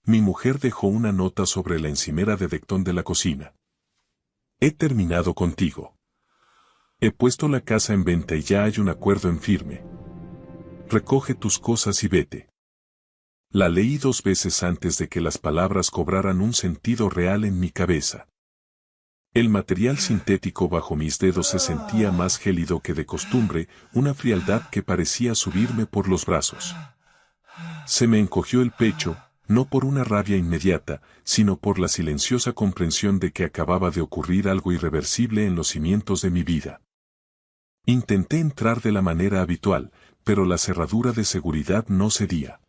Mi mujer dejó una nota sobre la encimera de Dectón de la cocina. He terminado contigo. He puesto la casa en venta y ya hay un acuerdo en firme. Recoge tus cosas y vete. La leí 2 veces antes de que las palabras cobraran un sentido real en mi cabeza. El material sintético bajo mis dedos se sentía más gélido que de costumbre, una frialdad que parecía subirme por los brazos. Se me encogió el pecho, no por una rabia inmediata, sino por la silenciosa comprensión de que acababa de ocurrir algo irreversible en los cimientos de mi vida. Intenté entrar de la manera habitual, pero la cerradura de seguridad no cedía.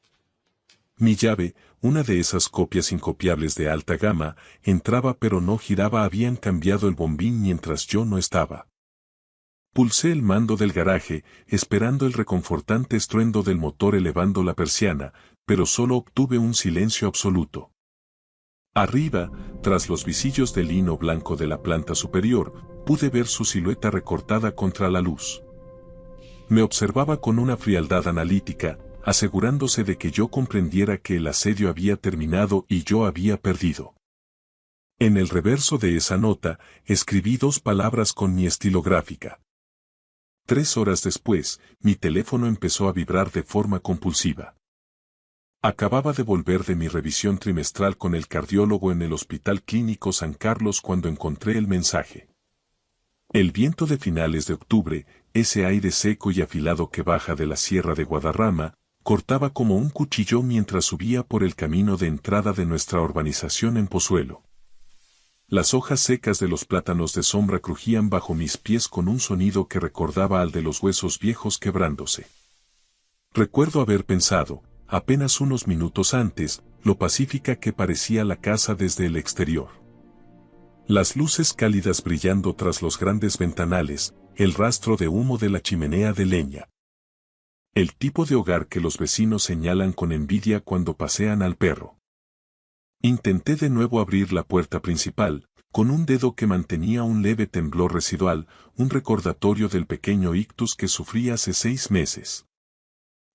Mi llave, una de esas copias incopiables de alta gama, entraba pero no giraba. Habían cambiado el bombín mientras yo no estaba. Pulsé el mando del garaje, esperando el reconfortante estruendo del motor elevando la persiana, pero solo obtuve un silencio absoluto. Arriba, tras los visillos de lino blanco de la planta superior, pude ver su silueta recortada contra la luz. Me observaba con una frialdad analítica, asegurándose de que yo comprendiera que el asedio había terminado y yo había perdido. En el reverso de esa nota, escribí 2 palabras con mi estilográfica. 3 horas después, mi teléfono empezó a vibrar de forma compulsiva. Acababa de volver de mi revisión trimestral con el cardiólogo en el Hospital Clínico San Carlos cuando encontré el mensaje. El viento de finales de octubre, ese aire seco y afilado que baja de la Sierra de Guadarrama, cortaba como un cuchillo mientras subía por el camino de entrada de nuestra urbanización en Pozuelo. Las hojas secas de los plátanos de sombra crujían bajo mis pies con un sonido que recordaba al de los huesos viejos quebrándose. Recuerdo haber pensado, apenas unos minutos antes, lo pacífica que parecía la casa desde el exterior. Las luces cálidas brillando tras los grandes ventanales, el rastro de humo de la chimenea de leña. El tipo de hogar que los vecinos señalan con envidia cuando pasean al perro. Intenté de nuevo abrir la puerta principal, con un dedo que mantenía un leve temblor residual, un recordatorio del pequeño ictus que sufrí hace 6 meses.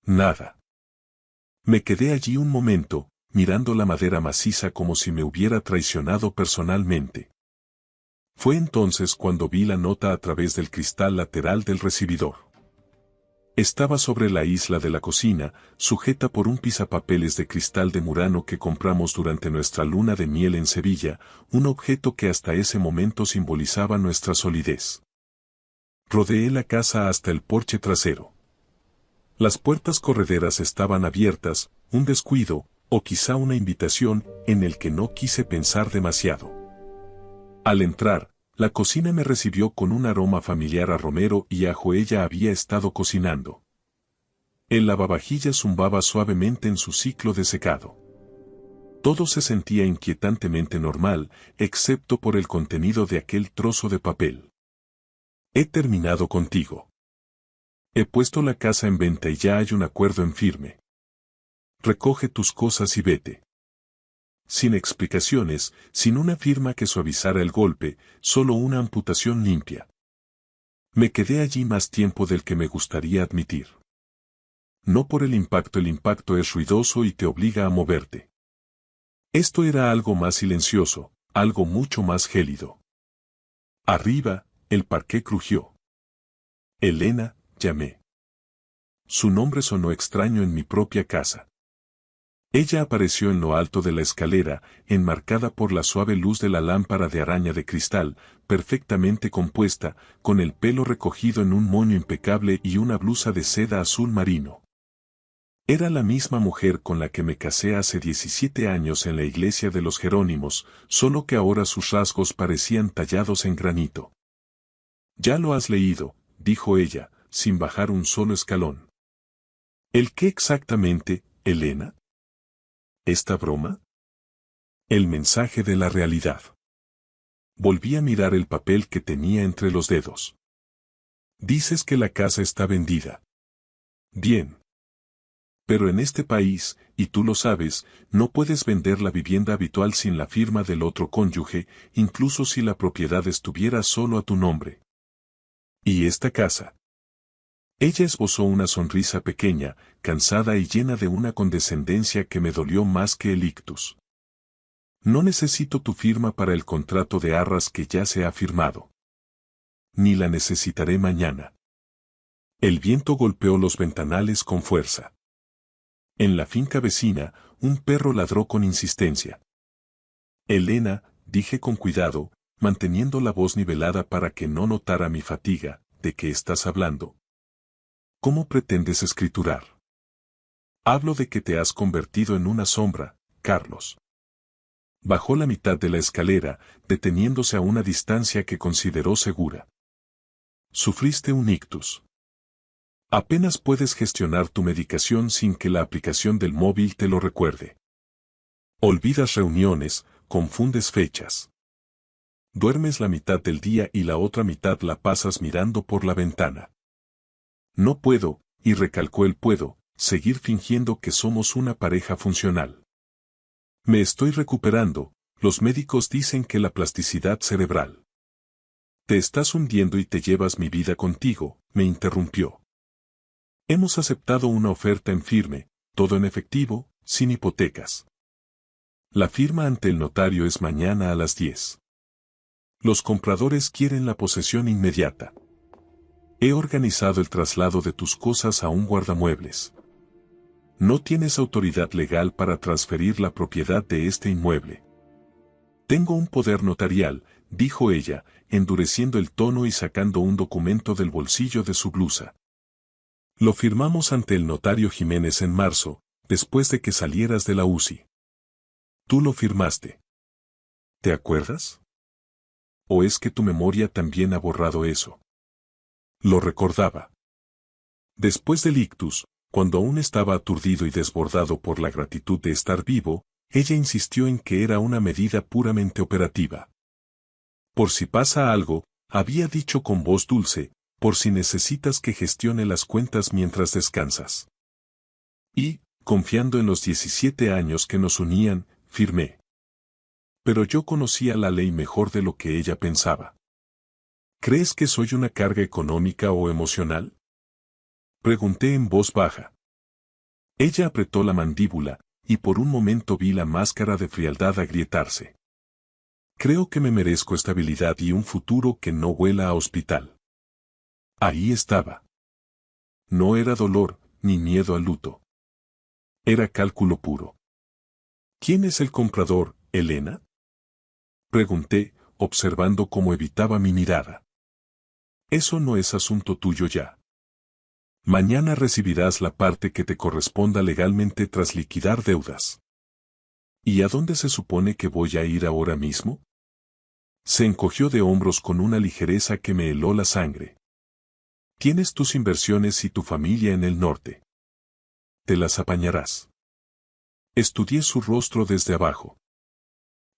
Nada. Me quedé allí un momento, mirando la madera maciza como si me hubiera traicionado personalmente. Fue entonces cuando vi la nota a través del cristal lateral del recibidor. Estaba sobre la isla de la cocina, sujeta por un pisapapeles de cristal de Murano que compramos durante nuestra luna de miel en Sevilla, un objeto que hasta ese momento simbolizaba nuestra solidez. Rodeé la casa hasta el porche trasero. Las puertas correderas estaban abiertas, un descuido, o quizá una invitación, en el que no quise pensar demasiado. Al entrar, la cocina me recibió con un aroma familiar a romero y ajo. Ella había estado cocinando. El lavavajillas zumbaba suavemente en su ciclo de secado. Todo se sentía inquietantemente normal, excepto por el contenido de aquel trozo de papel. He terminado contigo. He puesto la casa en venta y ya hay un acuerdo en firme. Recoge tus cosas y vete. Sin explicaciones, sin una firma que suavizara el golpe, solo una amputación limpia. Me quedé allí más tiempo del que me gustaría admitir. No por el impacto es ruidoso y te obliga a moverte. Esto era algo más silencioso, algo mucho más gélido. Arriba, el parqué crujió. Elena, llamé. Su nombre sonó extraño en mi propia casa. Ella apareció en lo alto de la escalera, enmarcada por la suave luz de la lámpara de araña de cristal, perfectamente compuesta, con el pelo recogido en un moño impecable y una blusa de seda azul marino. Era la misma mujer con la que me casé hace 17 años en la iglesia de los Jerónimos, solo que ahora sus rasgos parecían tallados en granito. «Ya lo has leído», dijo ella, sin bajar un solo escalón. «¿El qué exactamente, Elena? ¿Esta broma?» El mensaje de la realidad. Volví a mirar el papel que tenía entre los dedos. Dices que la casa está vendida. Bien. Pero en este país, y tú lo sabes, no puedes vender la vivienda habitual sin la firma del otro cónyuge, incluso si la propiedad estuviera solo a tu nombre. ¿Y esta casa? Ella esbozó una sonrisa pequeña, cansada y llena de una condescendencia que me dolió más que el ictus. No necesito tu firma para el contrato de arras que ya se ha firmado. Ni la necesitaré mañana. El viento golpeó los ventanales con fuerza. En la finca vecina, un perro ladró con insistencia. Elena, dije con cuidado, manteniendo la voz nivelada para que no notara mi fatiga, ¿de qué estás hablando? ¿Cómo pretendes escriturar? Hablo de que te has convertido en una sombra, Carlos. Bajó la mitad de la escalera, deteniéndose a una distancia que consideró segura. Sufriste un ictus. Apenas puedes gestionar tu medicación sin que la aplicación del móvil te lo recuerde. Olvidas reuniones, confundes fechas. Duermes la mitad del día y la otra mitad la pasas mirando por la ventana. No puedo, y recalcó el puedo, seguir fingiendo que somos una pareja funcional. Me estoy recuperando, los médicos dicen que la plasticidad cerebral. Te estás hundiendo y te llevas mi vida contigo, me interrumpió. Hemos aceptado una oferta en firme, todo en efectivo, sin hipotecas. La firma ante el notario es mañana a las 10. Los compradores quieren la posesión inmediata. He organizado el traslado de tus cosas a un guardamuebles. No tienes autoridad legal para transferir la propiedad de este inmueble. Tengo un poder notarial, dijo ella, endureciendo el tono y sacando un documento del bolsillo de su blusa. Lo firmamos ante el notario Jiménez en marzo, después de que salieras de la UCI. Tú lo firmaste. ¿Te acuerdas? ¿O es que tu memoria también ha borrado eso? Lo recordaba. Después del ictus, cuando aún estaba aturdido y desbordado por la gratitud de estar vivo, ella insistió en que era una medida puramente operativa. Por si pasa algo, había dicho con voz dulce, por si necesitas que gestione las cuentas mientras descansas. Y, confiando en los 17 años que nos unían, firmé. Pero yo conocía la ley mejor de lo que ella pensaba. ¿Crees que soy una carga económica o emocional? Pregunté en voz baja. Ella apretó la mandíbula, y por un momento vi la máscara de frialdad agrietarse. Creo que me merezco estabilidad y un futuro que no huela a hospital. Ahí estaba. No era dolor, ni miedo al luto. Era cálculo puro. ¿Quién es el comprador, Elena? Pregunté, observando cómo evitaba mi mirada. Eso no es asunto tuyo ya. Mañana recibirás la parte que te corresponda legalmente tras liquidar deudas. ¿Y a dónde se supone que voy a ir ahora mismo? Se encogió de hombros con una ligereza que me heló la sangre. Tienes tus inversiones y tu familia en el norte. Te las apañarás. Estudié su rostro desde abajo.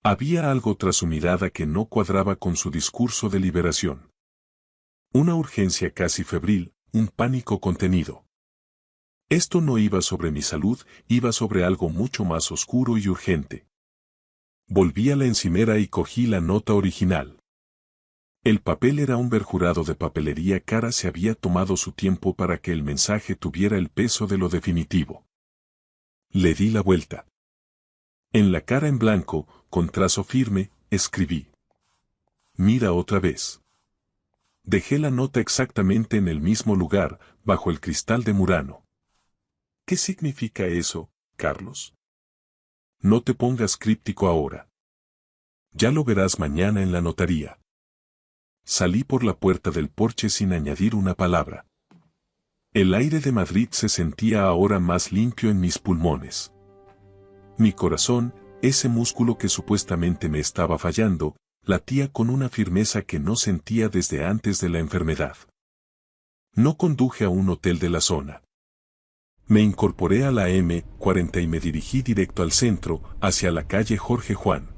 Había algo tras su mirada que no cuadraba con su discurso de liberación. Una urgencia casi febril, un pánico contenido. Esto no iba sobre mi salud, iba sobre algo mucho más oscuro y urgente. Volví a la encimera y cogí la nota original. El papel era un verjurado de papelería cara, se había tomado su tiempo para que el mensaje tuviera el peso de lo definitivo. Le di la vuelta. En la cara en blanco, con trazo firme, escribí. Mira otra vez. Dejé la nota exactamente en el mismo lugar, bajo el cristal de Murano. ¿Qué significa eso, Carlos? No te pongas críptico ahora. Ya lo verás mañana en la notaría. Salí por la puerta del porche sin añadir una palabra. El aire de Madrid se sentía ahora más limpio en mis pulmones. Mi corazón, ese músculo que supuestamente me estaba fallando, latía con una firmeza que no sentía desde antes de la enfermedad. No conduje a un hotel de la zona. Me incorporé a la M40 y me dirigí directo al centro, hacia la calle Jorge Juan.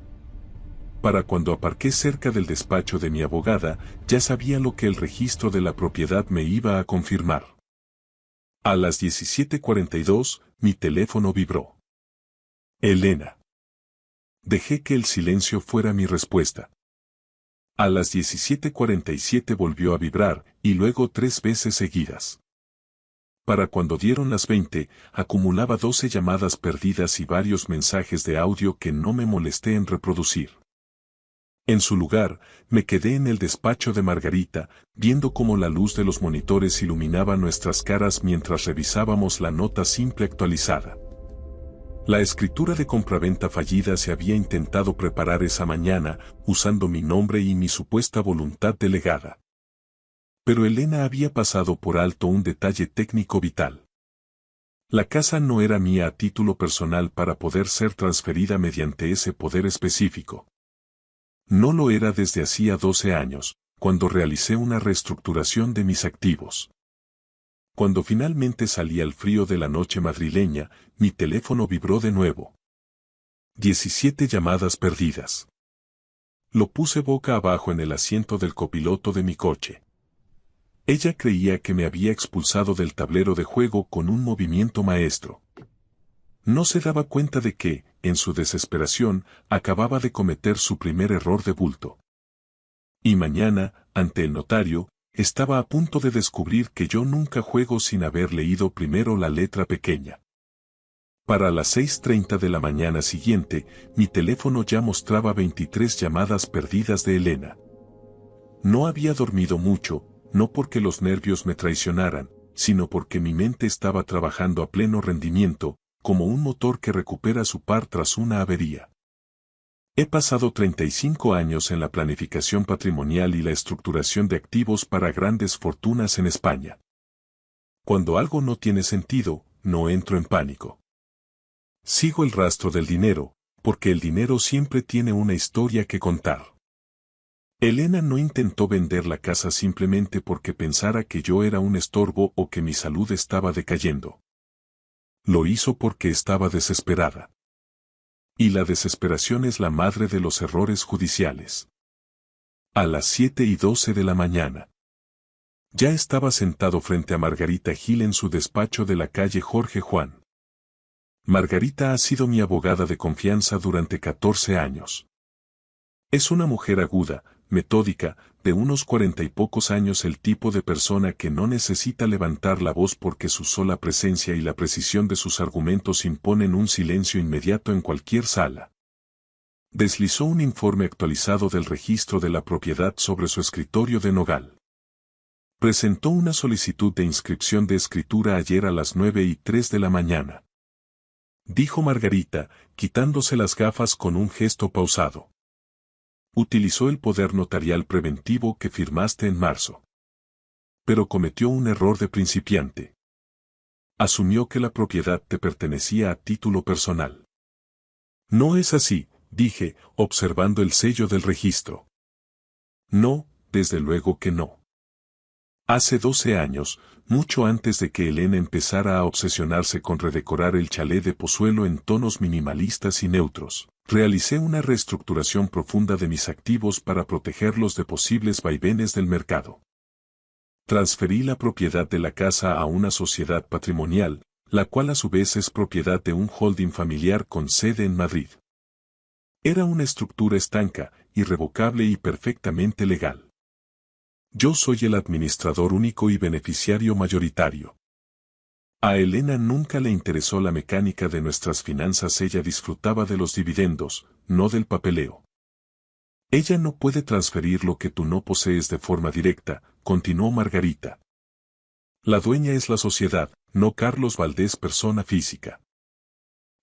Para cuando aparqué cerca del despacho de mi abogada, ya sabía lo que el registro de la propiedad me iba a confirmar. A las 17:42, mi teléfono vibró. Elena. Dejé que el silencio fuera mi respuesta. A las 17:47 volvió a vibrar, y luego 3 veces seguidas. Para cuando dieron las 20, acumulaba 12 llamadas perdidas y varios mensajes de audio que no me molesté en reproducir. En su lugar, me quedé en el despacho de Margarita, viendo cómo la luz de los monitores iluminaba nuestras caras mientras revisábamos la nota simple actualizada. La escritura de compraventa fallida se había intentado preparar esa mañana, usando mi nombre y mi supuesta voluntad delegada. Pero Elena había pasado por alto un detalle técnico vital. La casa no era mía a título personal para poder ser transferida mediante ese poder específico. No lo era desde hacía 12 años, cuando realicé una reestructuración de mis activos. Cuando finalmente salí al frío de la noche madrileña, mi teléfono vibró de nuevo. 17 llamadas perdidas. Lo puse boca abajo en el asiento del copiloto de mi coche. Ella creía que me había expulsado del tablero de juego con un movimiento maestro. No se daba cuenta de que, en su desesperación, acababa de cometer su primer error de bulto. Y mañana, ante el notario, estaba a punto de descubrir que yo nunca juego sin haber leído primero la letra pequeña. Para las 6:30 de la mañana siguiente, mi teléfono ya mostraba 23 llamadas perdidas de Elena. No había dormido mucho, no porque los nervios me traicionaran, sino porque mi mente estaba trabajando a pleno rendimiento, como un motor que recupera su par tras una avería. He pasado 35 años en la planificación patrimonial y la estructuración de activos para grandes fortunas en España. Cuando algo no tiene sentido, no entro en pánico. Sigo el rastro del dinero, porque el dinero siempre tiene una historia que contar. Elena no intentó vender la casa simplemente porque pensara que yo era un estorbo o que mi salud estaba decayendo. Lo hizo porque estaba desesperada. Y la desesperación es la madre de los errores judiciales. A las 7:12 de la mañana. Ya estaba sentado frente a Margarita Gil en su despacho de la calle Jorge Juan. Margarita ha sido mi abogada de confianza durante 14 años. Es una mujer aguda, metódica, de unos 40 y pocos años, el tipo de persona que no necesita levantar la voz porque su sola presencia y la precisión de sus argumentos imponen un silencio inmediato en cualquier sala. Deslizó un informe actualizado del registro de la propiedad sobre su escritorio de nogal. Presentó una solicitud de inscripción de escritura ayer a las 9:03 de la mañana. Dijo Margarita, quitándose las gafas con un gesto pausado. Utilizó el poder notarial preventivo que firmaste en marzo. Pero cometió un error de principiante. Asumió que la propiedad te pertenecía a título personal. No es así, dije, observando el sello del registro. No, desde luego que no. Hace 12 años, mucho antes de que Elena empezara a obsesionarse con redecorar el chalet de Pozuelo en tonos minimalistas y neutros, realicé una reestructuración profunda de mis activos para protegerlos de posibles vaivenes del mercado. Transferí la propiedad de la casa a una sociedad patrimonial, la cual a su vez es propiedad de un holding familiar con sede en Madrid. Era una estructura estanca, irrevocable y perfectamente legal. Yo soy el administrador único y beneficiario mayoritario. A Elena nunca le interesó la mecánica de nuestras finanzas, ella disfrutaba de los dividendos, no del papeleo. Ella no puede transferir lo que tú no posees de forma directa, continuó Margarita. La dueña es la sociedad, no Carlos Valdés persona física.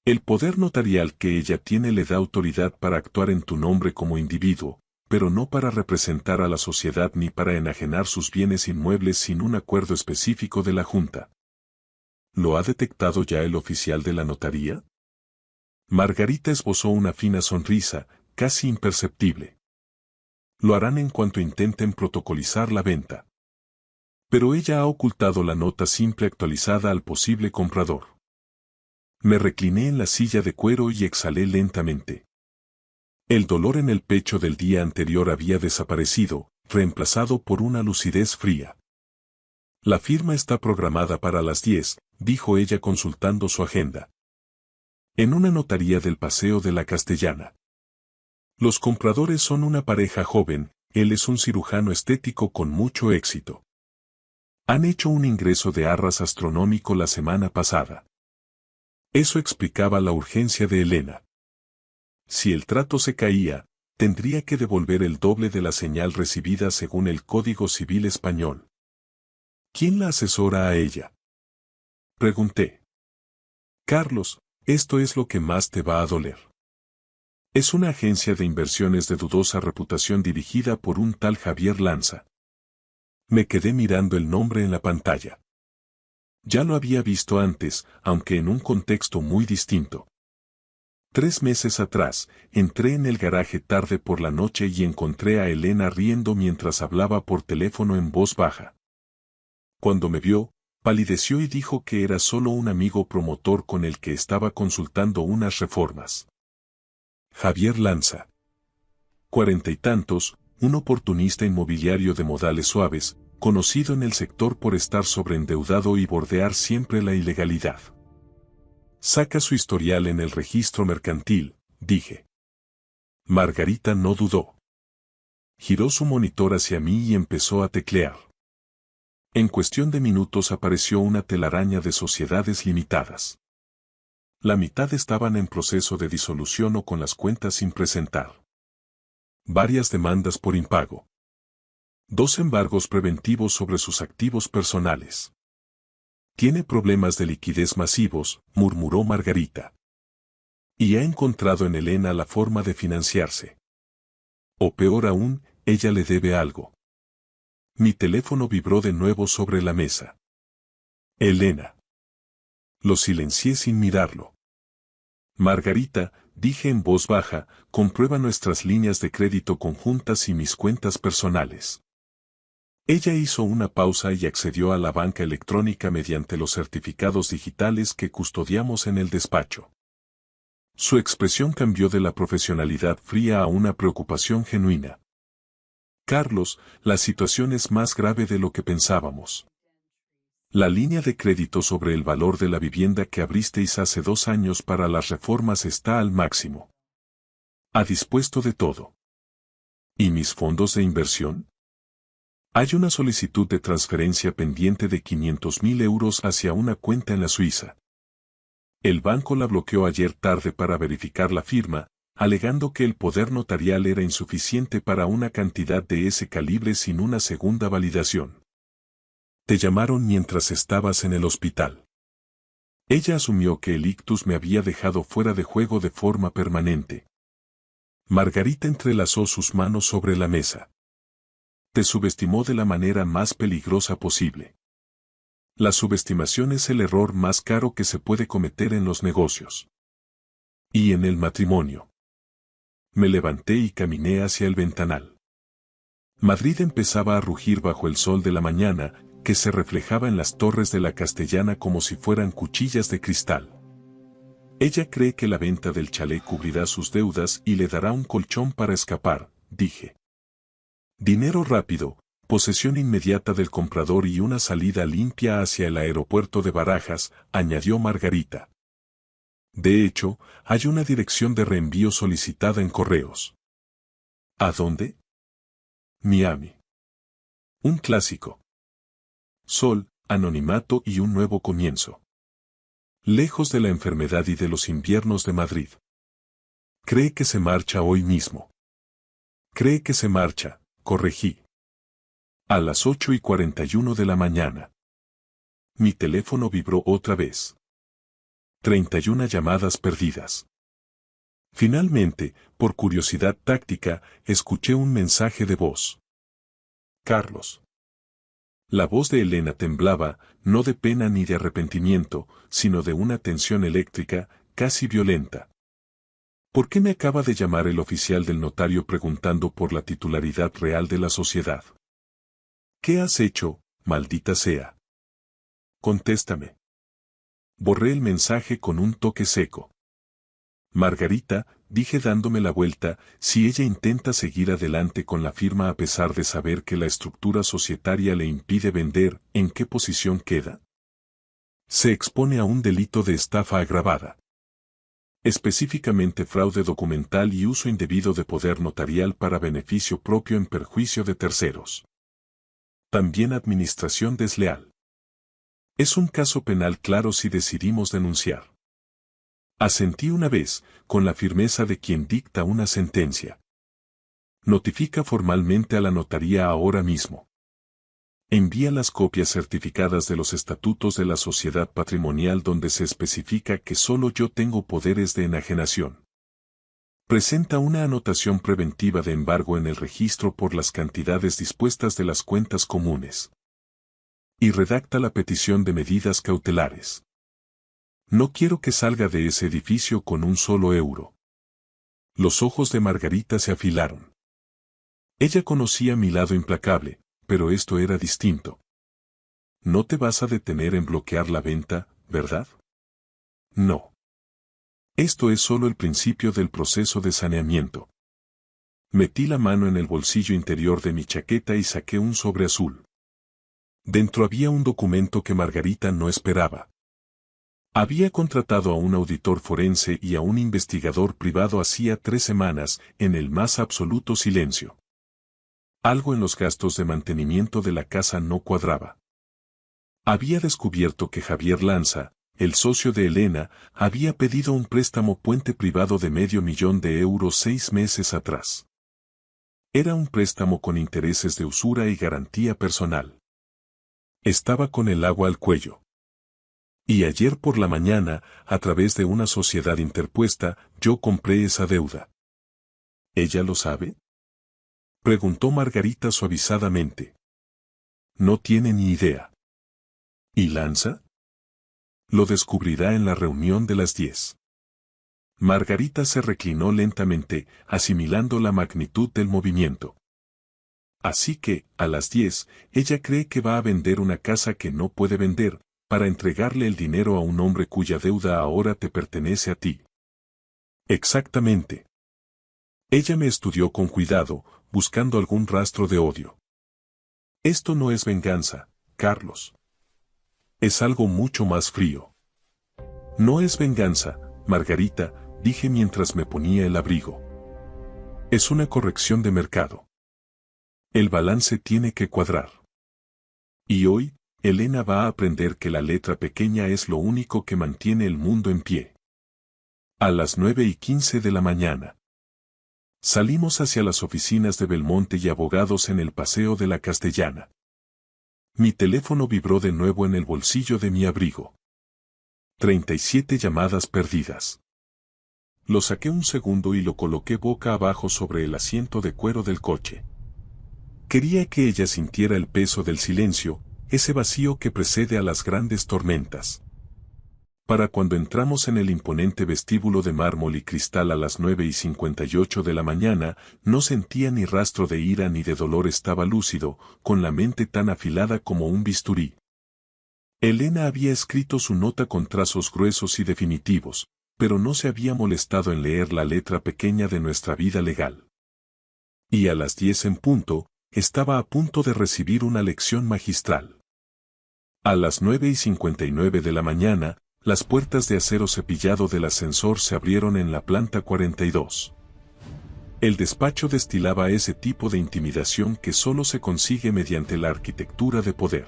El poder notarial que ella tiene le da autoridad para actuar en tu nombre como individuo, pero no para representar a la sociedad ni para enajenar sus bienes inmuebles sin un acuerdo específico de la Junta. ¿Lo ha detectado ya el oficial de la notaría? Margarita esbozó una fina sonrisa, casi imperceptible. Lo harán en cuanto intenten protocolizar la venta. Pero ella ha ocultado la nota simple actualizada al posible comprador. Me recliné en la silla de cuero y exhalé lentamente. El dolor en el pecho del día anterior había desaparecido, reemplazado por una lucidez fría. La firma está programada para las 10, dijo ella consultando su agenda. En una notaría del Paseo de la Castellana. Los compradores son una pareja joven, él es un cirujano estético con mucho éxito. Han hecho un ingreso de arras astronómico la semana pasada. Eso explicaba la urgencia de Elena. Si el trato se caía, tendría que devolver el doble de la señal recibida según el Código Civil español. ¿Quién la asesora a ella? Pregunté. Carlos, esto es lo que más te va a doler. Es una agencia de inversiones de dudosa reputación dirigida por un tal Javier Lanza. Me quedé mirando el nombre en la pantalla. Ya lo había visto antes, aunque en un contexto muy distinto. 3 meses atrás, entré en el garaje tarde por la noche y encontré a Elena riendo mientras hablaba por teléfono en voz baja. Cuando me vio, palideció y dijo que era solo un amigo promotor con el que estaba consultando unas reformas. Javier Lanza. 40 y tantos, un oportunista inmobiliario de modales suaves, conocido en el sector por estar sobreendeudado y bordear siempre la ilegalidad. Saca su historial en el registro mercantil, dije. Margarita no dudó. Giró su monitor hacia mí y empezó a teclear. En cuestión de minutos apareció una telaraña de sociedades limitadas. La mitad estaban en proceso de disolución o con las cuentas sin presentar. Varias demandas por impago. 2 embargos preventivos sobre sus activos personales. Tiene problemas de liquidez masivos, murmuró Margarita. Y ha encontrado en Elena la forma de financiarse. O peor aún, ella le debe algo. Mi teléfono vibró de nuevo sobre la mesa. Elena. Lo silencié sin mirarlo. Margarita, dije en voz baja, comprueba nuestras líneas de crédito conjuntas y mis cuentas personales. Ella hizo una pausa y accedió a la banca electrónica mediante los certificados digitales que custodiamos en el despacho. Su expresión cambió de la profesionalidad fría a una preocupación genuina. Carlos, la situación es más grave de lo que pensábamos. La línea de crédito sobre el valor de la vivienda que abristeis hace 2 años para las reformas está al máximo. Ha dispuesto de todo. ¿Y mis fondos de inversión? Hay una solicitud de transferencia pendiente de 500.000 euros hacia una cuenta en la Suiza. El banco la bloqueó ayer tarde para verificar la firma, alegando que el poder notarial era insuficiente para una cantidad de ese calibre sin una segunda validación. Te llamaron mientras estabas en el hospital. Ella asumió que el ictus me había dejado fuera de juego de forma permanente. Margarita entrelazó sus manos sobre la mesa. Te subestimó de la manera más peligrosa posible. La subestimación es el error más caro que se puede cometer en los negocios. Y en el matrimonio. Me levanté y caminé hacia el ventanal. Madrid empezaba a rugir bajo el sol de la mañana, que se reflejaba en las torres de la Castellana como si fueran cuchillas de cristal. Ella cree que la venta del chalet cubrirá sus deudas y le dará un colchón para escapar, dije. Dinero rápido, posesión inmediata del comprador y una salida limpia hacia el aeropuerto de Barajas, añadió Margarita. De hecho, hay una dirección de reenvío solicitada en correos. ¿A dónde? Miami. Un clásico. Sol, anonimato y un nuevo comienzo. Lejos de la enfermedad y de los inviernos de Madrid. Cree que se marcha hoy mismo. Cree que se marcha, corregí. A las 8:41 de la mañana. Mi teléfono vibró otra vez. 31 llamadas perdidas. Finalmente, por curiosidad táctica, escuché un mensaje de voz. Carlos. La voz de Elena temblaba, no de pena ni de arrepentimiento, sino de una tensión eléctrica, casi violenta. ¿Por qué me acaba de llamar el oficial del notario preguntando por la titularidad real de la sociedad? ¿Qué has hecho, maldita sea? Contéstame. Borré el mensaje con un toque seco. Margarita, dije dándome la vuelta, si ella intenta seguir adelante con la firma a pesar de saber que la estructura societaria le impide vender, ¿en qué posición queda? Se expone a un delito de estafa agravada. Específicamente fraude documental y uso indebido de poder notarial para beneficio propio en perjuicio de terceros. También administración desleal. Es un caso penal claro si decidimos denunciar. Asentí una vez, con la firmeza de quien dicta una sentencia. Notifica formalmente a la notaría ahora mismo. Envía las copias certificadas de los estatutos de la sociedad patrimonial donde se especifica que solo yo tengo poderes de enajenación. Presenta una anotación preventiva de embargo en el registro por las cantidades dispuestas de las cuentas comunes. Y redacta la petición de medidas cautelares. No quiero que salga de ese edificio con un solo euro. Los ojos de Margarita se afilaron. Ella conocía mi lado implacable, pero esto era distinto. No te vas a detener en bloquear la venta, ¿verdad? No. Esto es solo el principio del proceso de saneamiento. Metí la mano en el bolsillo interior de mi chaqueta y saqué un sobre azul. Dentro había un documento que Margarita no esperaba. Había contratado a un auditor forense y a un investigador privado hacía 3 semanas, en el más absoluto silencio. Algo en los gastos de mantenimiento de la casa no cuadraba. Había descubierto que Javier Lanza, el socio de Elena, había pedido un préstamo puente privado de €500,000 6 meses atrás. Era un préstamo con intereses de usura y garantía personal. Estaba con el agua al cuello. Y ayer por la mañana, a través de una sociedad interpuesta, yo compré esa deuda. ¿Ella lo sabe?, preguntó Margarita suavizadamente. No tiene ni idea. ¿Y Lanza? Lo descubrirá en la reunión de las 10. Margarita se reclinó lentamente, asimilando la magnitud del movimiento. Así que, a las 10, ella cree que va a vender una casa que no puede vender, para entregarle el dinero a un hombre cuya deuda ahora te pertenece a ti. Exactamente. Ella me estudió con cuidado, buscando algún rastro de odio. Esto no es venganza, Carlos. Es algo mucho más frío. No es venganza, Margarita, dije mientras me ponía el abrigo. Es una corrección de mercado. El balance tiene que cuadrar. Y hoy, Elena va a aprender que la letra pequeña es lo único que mantiene el mundo en pie. A las 9:15 de la mañana. Salimos hacia las oficinas de Belmonte y Abogados en el Paseo de la Castellana. Mi teléfono vibró de nuevo en el bolsillo de mi abrigo. 37 llamadas perdidas. Lo saqué un segundo y lo coloqué boca abajo sobre el asiento de cuero del coche. Quería que ella sintiera el peso del silencio, ese vacío que precede a las grandes tormentas. Para cuando entramos en el imponente vestíbulo de mármol y cristal a las 9:58 de la mañana, no sentía ni rastro de ira ni de dolor, estaba lúcido, con la mente tan afilada como un bisturí. Elena había escrito su nota con trazos gruesos y definitivos, pero no se había molestado en leer la letra pequeña de nuestra vida legal. Y a las 10 en punto, estaba a punto de recibir una lección magistral. A las 9:59 de la mañana, las puertas de acero cepillado del ascensor se abrieron en la planta 42. El despacho destilaba ese tipo de intimidación que solo se consigue mediante la arquitectura de poder.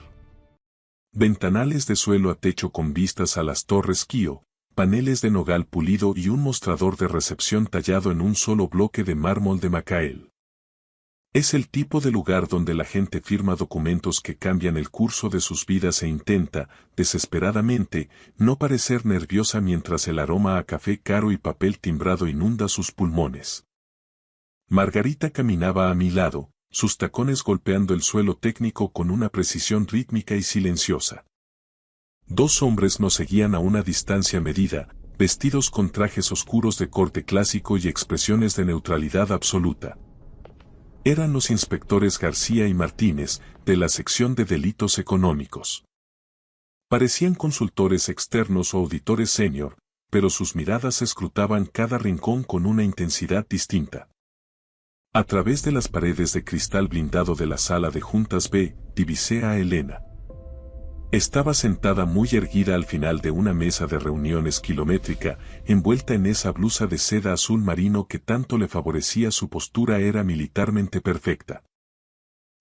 Ventanales de suelo a techo con vistas a las Torres Kío, paneles de nogal pulido y un mostrador de recepción tallado en un solo bloque de mármol de Macael. Es el tipo de lugar donde la gente firma documentos que cambian el curso de sus vidas e intenta, desesperadamente, no parecer nerviosa mientras el aroma a café caro y papel timbrado inunda sus pulmones. Margarita caminaba a mi lado, sus tacones golpeando el suelo técnico con una precisión rítmica y silenciosa. 2 hombres nos seguían a una distancia medida, vestidos con trajes oscuros de corte clásico y expresiones de neutralidad absoluta. Eran los inspectores García y Martínez, de la sección de delitos económicos. Parecían consultores externos o auditores senior, pero sus miradas escrutaban cada rincón con una intensidad distinta. A través de las paredes de cristal blindado de la sala de juntas B, divisé a Elena. Estaba sentada muy erguida al final de una mesa de reuniones kilométrica, envuelta en esa blusa de seda azul marino que tanto le favorecía. Su postura era militarmente perfecta.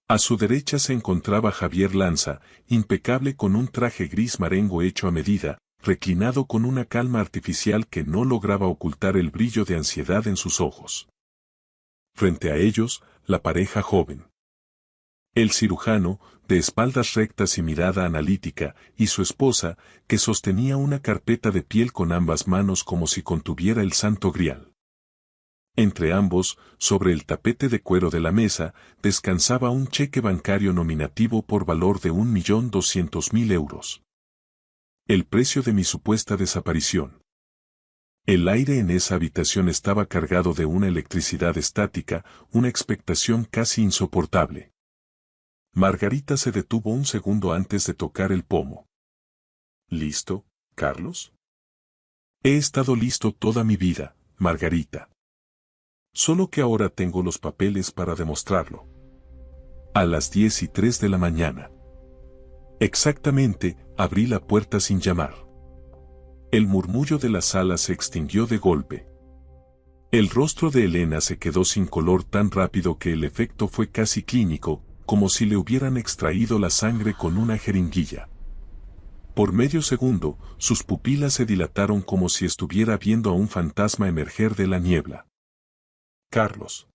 A su derecha se encontraba Javier Lanza, impecable con un traje gris marengo hecho a medida, reclinado con una calma artificial que no lograba ocultar el brillo de ansiedad en sus ojos. Frente a ellos, la pareja joven. El cirujano, de espaldas rectas y mirada analítica, y su esposa, que sostenía una carpeta de piel con ambas manos como si contuviera el Santo Grial. Entre ambos, sobre el tapete de cuero de la mesa, descansaba un cheque bancario nominativo por valor de 1.200.000 euros. El precio de mi supuesta desaparición. El aire en esa habitación estaba cargado de una electricidad estática, una expectación casi insoportable. Margarita se detuvo un segundo antes de tocar el pomo. ¿Listo, Carlos? He estado listo toda mi vida, Margarita. Solo que ahora tengo los papeles para demostrarlo. A las 10:03 de la mañana. Exactamente, abrí la puerta sin llamar. El murmullo de la sala se extinguió de golpe. El rostro de Elena se quedó sin color tan rápido que el efecto fue casi clínico, como si le hubieran extraído la sangre con una jeringuilla. Por medio segundo, sus pupilas se dilataron como si estuviera viendo a un fantasma emerger de la niebla. Carlos.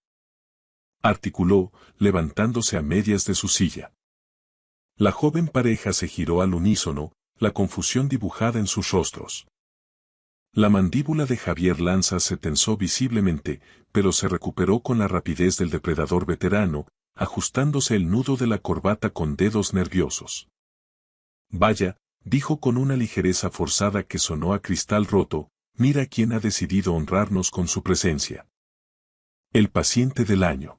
Articuló, levantándose a medias de su silla. La joven pareja se giró al unísono, la confusión dibujada en sus rostros. La mandíbula de Javier Lanza se tensó visiblemente, pero se recuperó con la rapidez del depredador veterano, ajustándose el nudo de la corbata con dedos nerviosos. Vaya, dijo con una ligereza forzada que sonó a cristal roto, mira quién ha decidido honrarnos con su presencia. El paciente del año.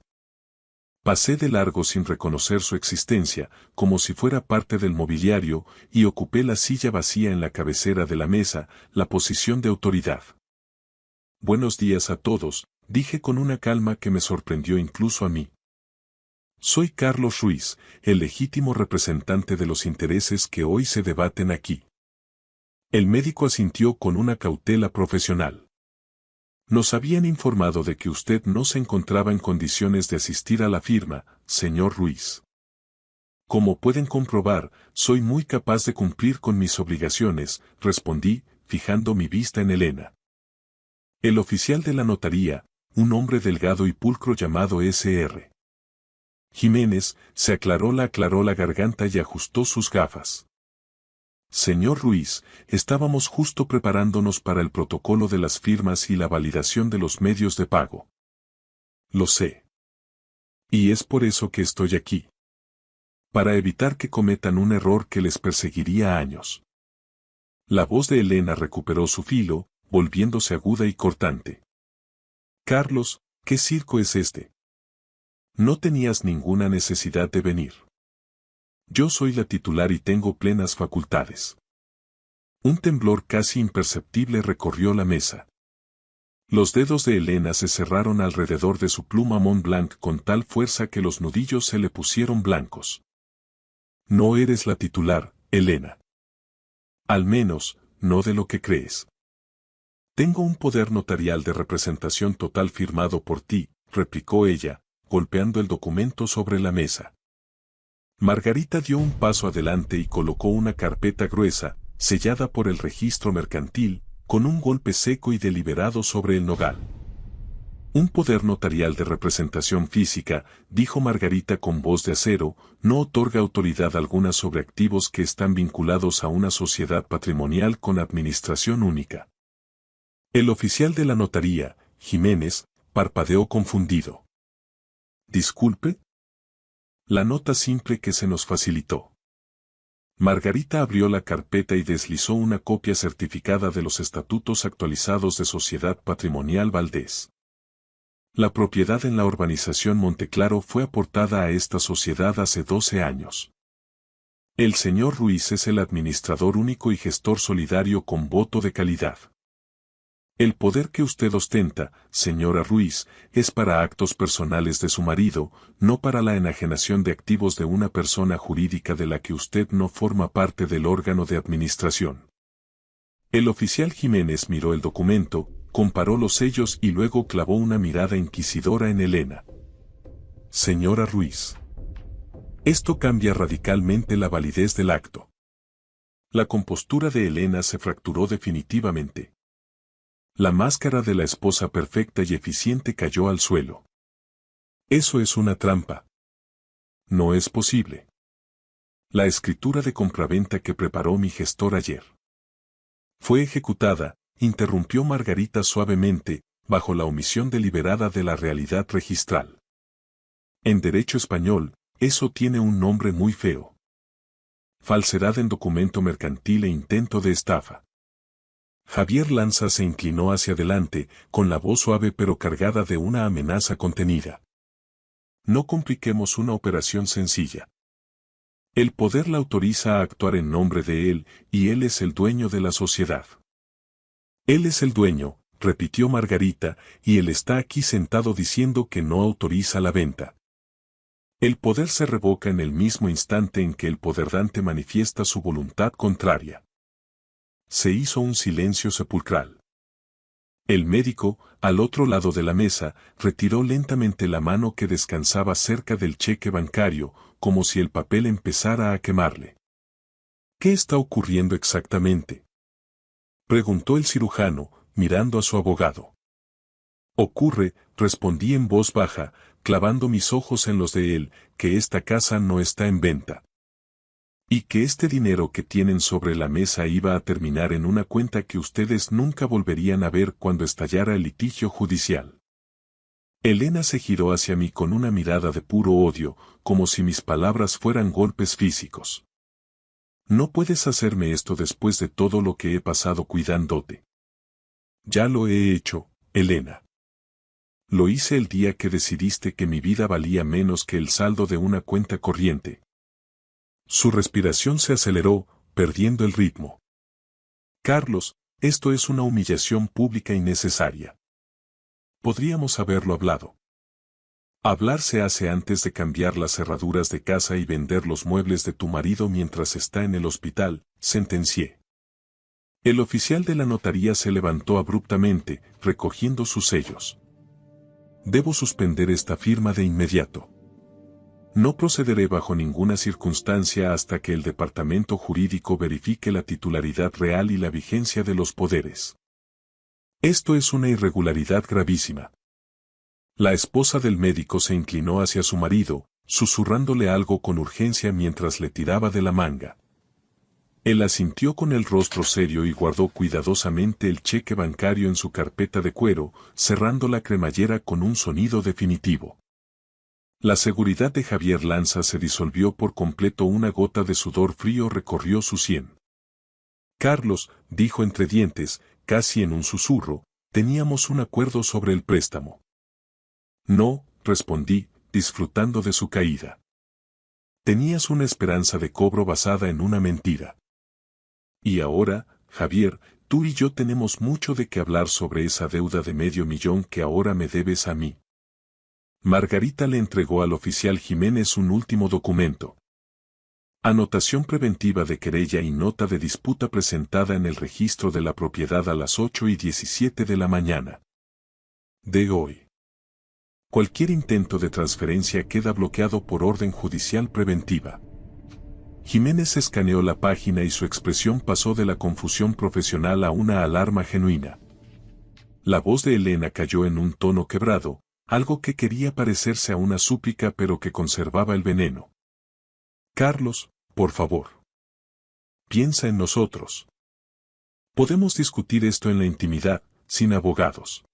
Pasé de largo sin reconocer su existencia, como si fuera parte del mobiliario, y ocupé la silla vacía en la cabecera de la mesa, la posición de autoridad. Buenos días a todos, dije con una calma que me sorprendió incluso a mí. Soy Carlos Ruiz, el legítimo representante de los intereses que hoy se debaten aquí. El médico asintió con una cautela profesional. Nos habían informado de que usted no se encontraba en condiciones de asistir a la firma, señor Ruiz. Como pueden comprobar, soy muy capaz de cumplir con mis obligaciones, respondí, fijando mi vista en Elena. El oficial de la notaría, un hombre delgado y pulcro llamado S.R. Jiménez, se aclaró la garganta y ajustó sus gafas. Señor Ruiz, estábamos justo preparándonos para el protocolo de las firmas y la validación de los medios de pago. Lo sé. Y es por eso que estoy aquí. Para evitar que cometan un error que les perseguiría años. La voz de Elena recuperó su filo, volviéndose aguda y cortante. Carlos, ¿qué circo es este? No tenías ninguna necesidad de venir. Yo soy la titular y tengo plenas facultades. Un temblor casi imperceptible recorrió la mesa. Los dedos de Elena se cerraron alrededor de su pluma Mont Blanc con tal fuerza que los nudillos se le pusieron blancos. No eres la titular, Elena. Al menos, no de lo que crees. Tengo un poder notarial de representación total firmado por ti, replicó ella, golpeando el documento sobre la mesa. Margarita dio un paso adelante y colocó una carpeta gruesa, sellada por el registro mercantil, con un golpe seco y deliberado sobre el nogal. Un poder notarial de representación física, dijo Margarita con voz de acero, no otorga autoridad alguna sobre activos que están vinculados a una sociedad patrimonial con administración única. El oficial de la notaría, Jiménez, parpadeó confundido. ¿Disculpe? La nota simple que se nos facilitó. Margarita abrió la carpeta y deslizó una copia certificada de los estatutos actualizados de Sociedad Patrimonial Valdés. La propiedad en la urbanización Monteclaro fue aportada a esta sociedad hace 12 años. El señor Ruiz es el administrador único y gestor solidario con voto de calidad. El poder que usted ostenta, señora Ruiz, es para actos personales de su marido, no para la enajenación de activos de una persona jurídica de la que usted no forma parte del órgano de administración. El oficial Jiménez miró el documento, comparó los sellos y luego clavó una mirada inquisidora en Elena. Señora Ruiz. Esto cambia radicalmente la validez del acto. La compostura de Elena se fracturó definitivamente. La máscara de la esposa perfecta y eficiente cayó al suelo. Eso es una trampa. No es posible. La escritura de compraventa que preparó mi gestor ayer fue ejecutada, interrumpió Margarita suavemente, bajo la omisión deliberada de la realidad registral. En derecho español, eso tiene un nombre muy feo. Falsedad en documento mercantil e intento de estafa. Javier Lanza se inclinó hacia adelante, con la voz suave pero cargada de una amenaza contenida. No compliquemos una operación sencilla. El poder la autoriza a actuar en nombre de él, y él es el dueño de la sociedad. Él es el dueño, repitió Margarita, y él está aquí sentado diciendo que no autoriza la venta. El poder se revoca en el mismo instante en que el poderdante manifiesta su voluntad contraria. Se hizo un silencio sepulcral. El médico, al otro lado de la mesa, retiró lentamente la mano que descansaba cerca del cheque bancario, como si el papel empezara a quemarle. ¿Qué está ocurriendo exactamente?, preguntó el cirujano, mirando a su abogado. Ocurre, respondí en voz baja, clavando mis ojos en los de él, que esta casa no está en venta. Y que este dinero que tienen sobre la mesa iba a terminar en una cuenta que ustedes nunca volverían a ver cuando estallara el litigio judicial. Elena se giró hacia mí con una mirada de puro odio, como si mis palabras fueran golpes físicos. No puedes hacerme esto después de todo lo que he pasado cuidándote. Ya lo he hecho, Elena. Lo hice el día que decidiste que mi vida valía menos que el saldo de una cuenta corriente. Su respiración se aceleró, perdiendo el ritmo. Carlos, esto es una humillación pública innecesaria. Podríamos haberlo hablado. Hablar se hace antes de cambiar las cerraduras de casa y vender los muebles de tu marido mientras está en el hospital, sentencié. El oficial de la notaría se levantó abruptamente, recogiendo sus sellos. Debo suspender esta firma de inmediato. No procederé bajo ninguna circunstancia hasta que el departamento jurídico verifique la titularidad real y la vigencia de los poderes. Esto es una irregularidad gravísima. La esposa del médico se inclinó hacia su marido, susurrándole algo con urgencia mientras le tiraba de la manga. Él asintió con el rostro serio y guardó cuidadosamente el cheque bancario en su carpeta de cuero, cerrando la cremallera con un sonido definitivo. La seguridad de Javier Lanza se disolvió por completo, una gota de sudor frío recorrió su sien. Carlos, dijo entre dientes, casi en un susurro, teníamos un acuerdo sobre el préstamo. No, respondí, disfrutando de su caída. Tenías una esperanza de cobro basada en una mentira. Y ahora, Javier, tú y yo tenemos mucho de qué hablar sobre esa deuda de $500,000 que ahora me debes a mí. Margarita le entregó al oficial Jiménez un último documento. Anotación preventiva de querella y nota de disputa presentada en el registro de la propiedad a las 8:17 de la mañana de hoy. Cualquier intento de transferencia queda bloqueado por orden judicial preventiva. Jiménez escaneó la página y su expresión pasó de la confusión profesional a una alarma genuina. La voz de Elena cayó en un tono quebrado, algo que quería parecerse a una súplica pero que conservaba el veneno. Carlos, por favor. Piensa en nosotros. Podemos discutir esto en la intimidad, sin abogados.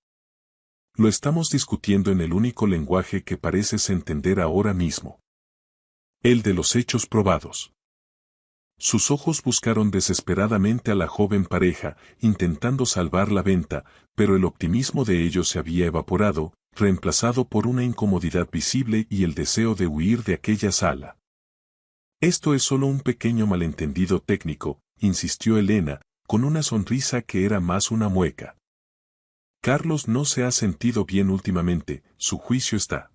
Lo estamos discutiendo en el único lenguaje que pareces entender ahora mismo. El de los hechos probados. Sus ojos buscaron desesperadamente a la joven pareja, intentando salvar la venta, pero el optimismo de ellos se había evaporado, reemplazado por una incomodidad visible y el deseo de huir de aquella sala. Esto es solo un pequeño malentendido técnico, insistió Elena, con una sonrisa que era más una mueca. Carlos no se ha sentido bien últimamente, su juicio está.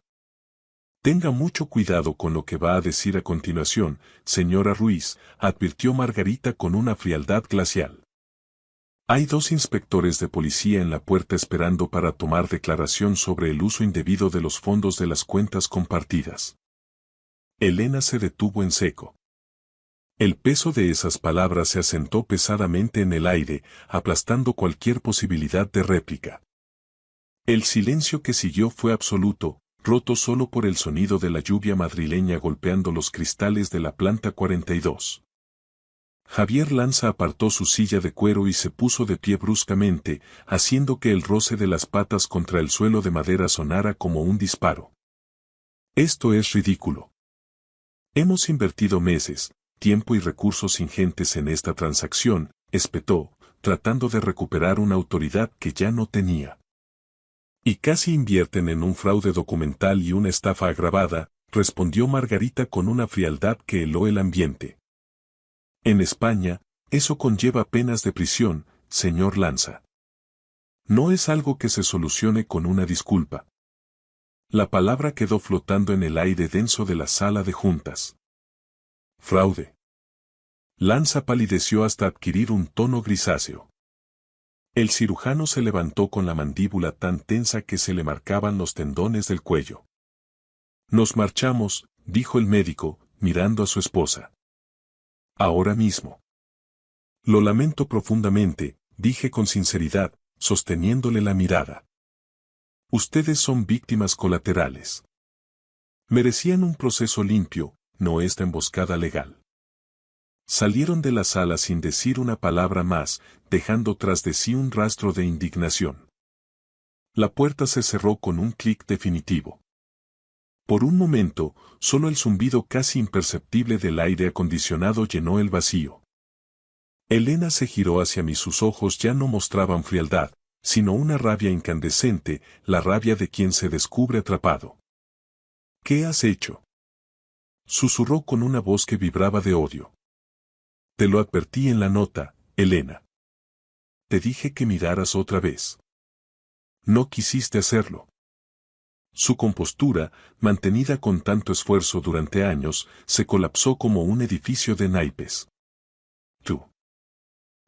Tenga mucho cuidado con lo que va a decir a continuación, señora Ruiz, advirtió Margarita con una frialdad glacial. Hay 2 inspectores de policía en la puerta esperando para tomar declaración sobre el uso indebido de los fondos de las cuentas compartidas. Elena se detuvo en seco. El peso de esas palabras se asentó pesadamente en el aire, aplastando cualquier posibilidad de réplica. El silencio que siguió fue absoluto, roto solo por el sonido de la lluvia madrileña golpeando los cristales de la planta 42. Javier Lanza apartó su silla de cuero y se puso de pie bruscamente, haciendo que el roce de las patas contra el suelo de madera sonara como un disparo. Esto es ridículo. Hemos invertido meses, tiempo y recursos ingentes en esta transacción, espetó, tratando de recuperar una autoridad que ya no tenía. Y casi invierten en un fraude documental y una estafa agravada, respondió Margarita con una frialdad que heló el ambiente. En España, eso conlleva penas de prisión, señor Lanza. No es algo que se solucione con una disculpa. La palabra quedó flotando en el aire denso de la sala de juntas. Fraude. Lanza palideció hasta adquirir un tono grisáceo. El cirujano se levantó con la mandíbula tan tensa que se le marcaban los tendones del cuello. Nos marchamos, dijo el médico, mirando a su esposa. Ahora mismo. Lo lamento profundamente, dije con sinceridad, sosteniéndole la mirada. Ustedes son víctimas colaterales. Merecían un proceso limpio, no esta emboscada legal. Salieron de la sala sin decir una palabra más, dejando tras de sí un rastro de indignación. La puerta se cerró con un clic definitivo. Por un momento, solo el zumbido casi imperceptible del aire acondicionado llenó el vacío. Elena se giró hacia mí, sus ojos ya no mostraban frialdad, sino una rabia incandescente, la rabia de quien se descubre atrapado. ¿Qué has hecho?, susurró con una voz que vibraba de odio. Te lo advertí en la nota, Elena. Te dije que miraras otra vez. No quisiste hacerlo. Su compostura, mantenida con tanto esfuerzo durante años, se colapsó como un edificio de naipes.